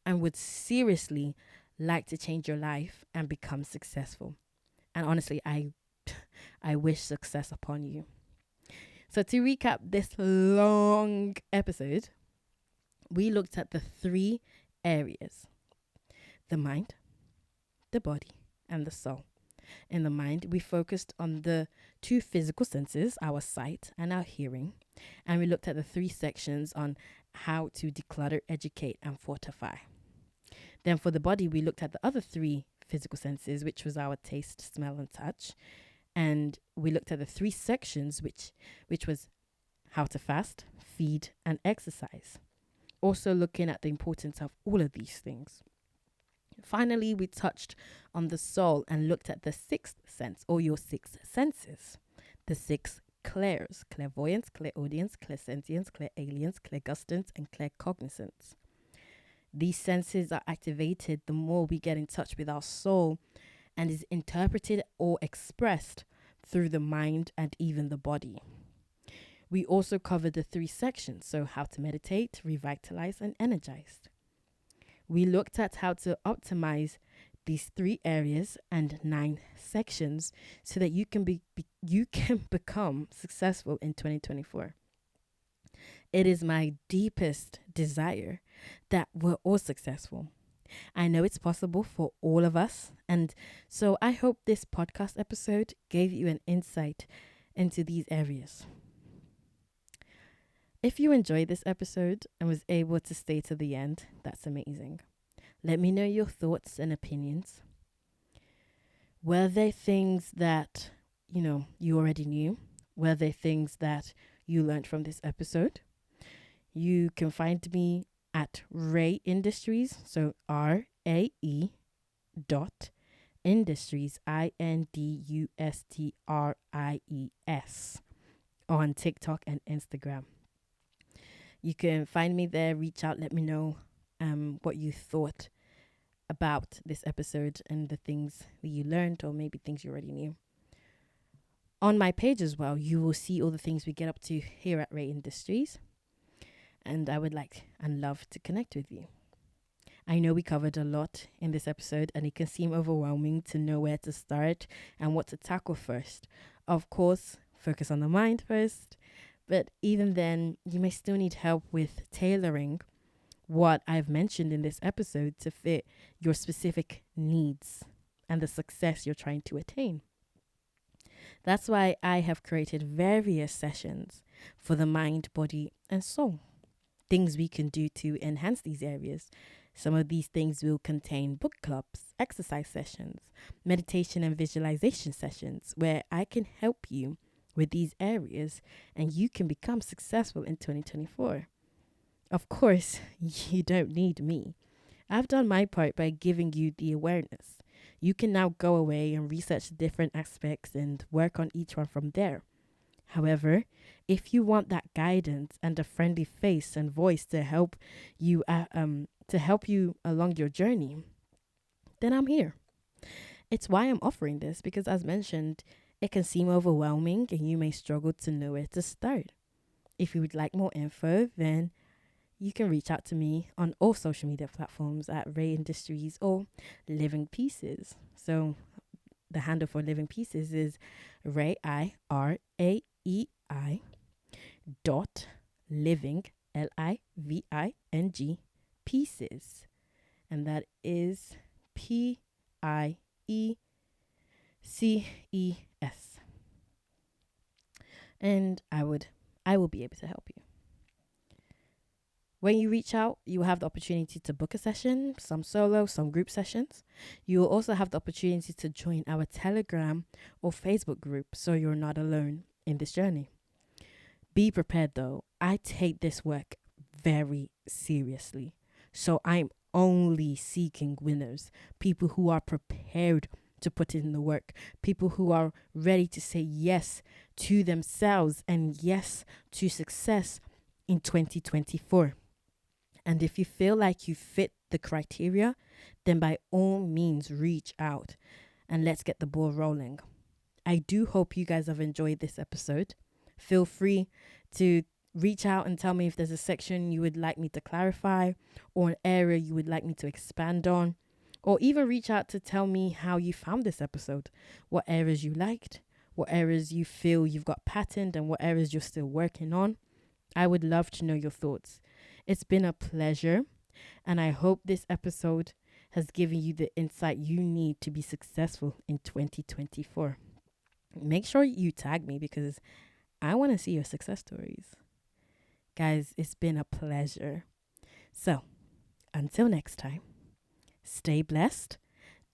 [SPEAKER 1] and would seriously like to change your life and become successful. And honestly, I wish success upon you. So to recap this long episode, we looked at the 3 areas: the mind, the body, and the soul. In the mind, we focused on the 2 physical senses, our sight and our hearing, and we looked at the 3 sections on how to declutter, educate, and fortify. Then for the body, we looked at the other 3 physical senses, which was our taste, smell, and touch, and we looked at the 3 sections, which was how to fast, feed, and exercise. Also looking at the importance of all of these things. Finally, we touched on the soul and looked at the 6th sense, or your 6 senses. The 6 clairs: clairvoyance, clairaudience, clairsentience, clairalience, clairgustance, and claircognizance. These senses are activated the more we get in touch with our soul, and is interpreted or expressed through the mind and even the body. We also covered the 3 sections, so how to meditate, revitalize, and energized. We looked at how to optimize these 3 areas and 9 sections so that you can you can become successful in 2024. It is my deepest desire that we're all successful. I know it's possible for all of us, and so I hope this podcast episode gave you an insight into these areas. If you enjoyed this episode and was able to stay to the end, that's amazing. Let me know your thoughts and opinions. Were there things that, you already knew? Were there things that you learned from this episode? You can find me at RAE Industries, so RAE dot Industries, INDUSTRIES, on TikTok and Instagram. You can find me there, reach out, let me know what you thought about this episode and the things that you learned, or maybe things you already knew. On my page as well, you will see all the things we get up to here at RAE Industries. And I would like and love to connect with you. I know we covered a lot in this episode, and it can seem overwhelming to know where to start and what to tackle first. Of course, focus on the mind first, but even then, you may still need help with tailoring what I've mentioned in this episode to fit your specific needs and the success you're trying to attain. That's why I have created various sessions for the mind, body, and soul. Things we can do to enhance these areas. Some of these things will contain book clubs, exercise sessions, meditation and visualization sessions where I can help you with these areas and you can become successful in 2024. Of course, you don't need me. I've done my part by giving you the awareness. You can now go away and research different aspects and work on each one from there. However, if you want that guidance and a friendly face and voice to help you along your journey, then I'm here. It's why I'm offering this, because as mentioned, it can seem overwhelming and you may struggle to know where to start. If you would like more info, then you can reach out to me on all social media platforms at RAE Industries or Living Pieces. So the handle for Living Pieces is RAEI dot living, LIVING, pieces. And that is PIECES. And I will be able to help you. When you reach out, you will have the opportunity to book a session, some solo, some group sessions. You will also have the opportunity to join our Telegram or Facebook group, so you're not alone in this journey. Be prepared though. I take this work very seriously. So I'm only seeking winners, people who are prepared to put in the work, people who are ready to say yes to themselves and yes to success in 2024. And if you feel like you fit the criteria, then by all means reach out and let's get the ball rolling. I do hope you guys have enjoyed this episode. Feel free to reach out and tell me if there's a section you would like me to clarify or an area you would like me to expand on, or even reach out to tell me how you found this episode, what areas you liked, what areas you feel you've got patterned, and what areas you're still working on. I would love to know your thoughts. It's been a pleasure, and I hope this episode has given you the insight you need to be successful in 2024. Make sure you tag me because I want to see your success stories. Guys, it's been a pleasure. So, until next time, stay blessed,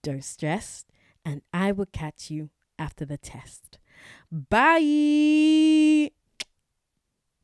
[SPEAKER 1] don't stress, and I will catch you after the test. Bye!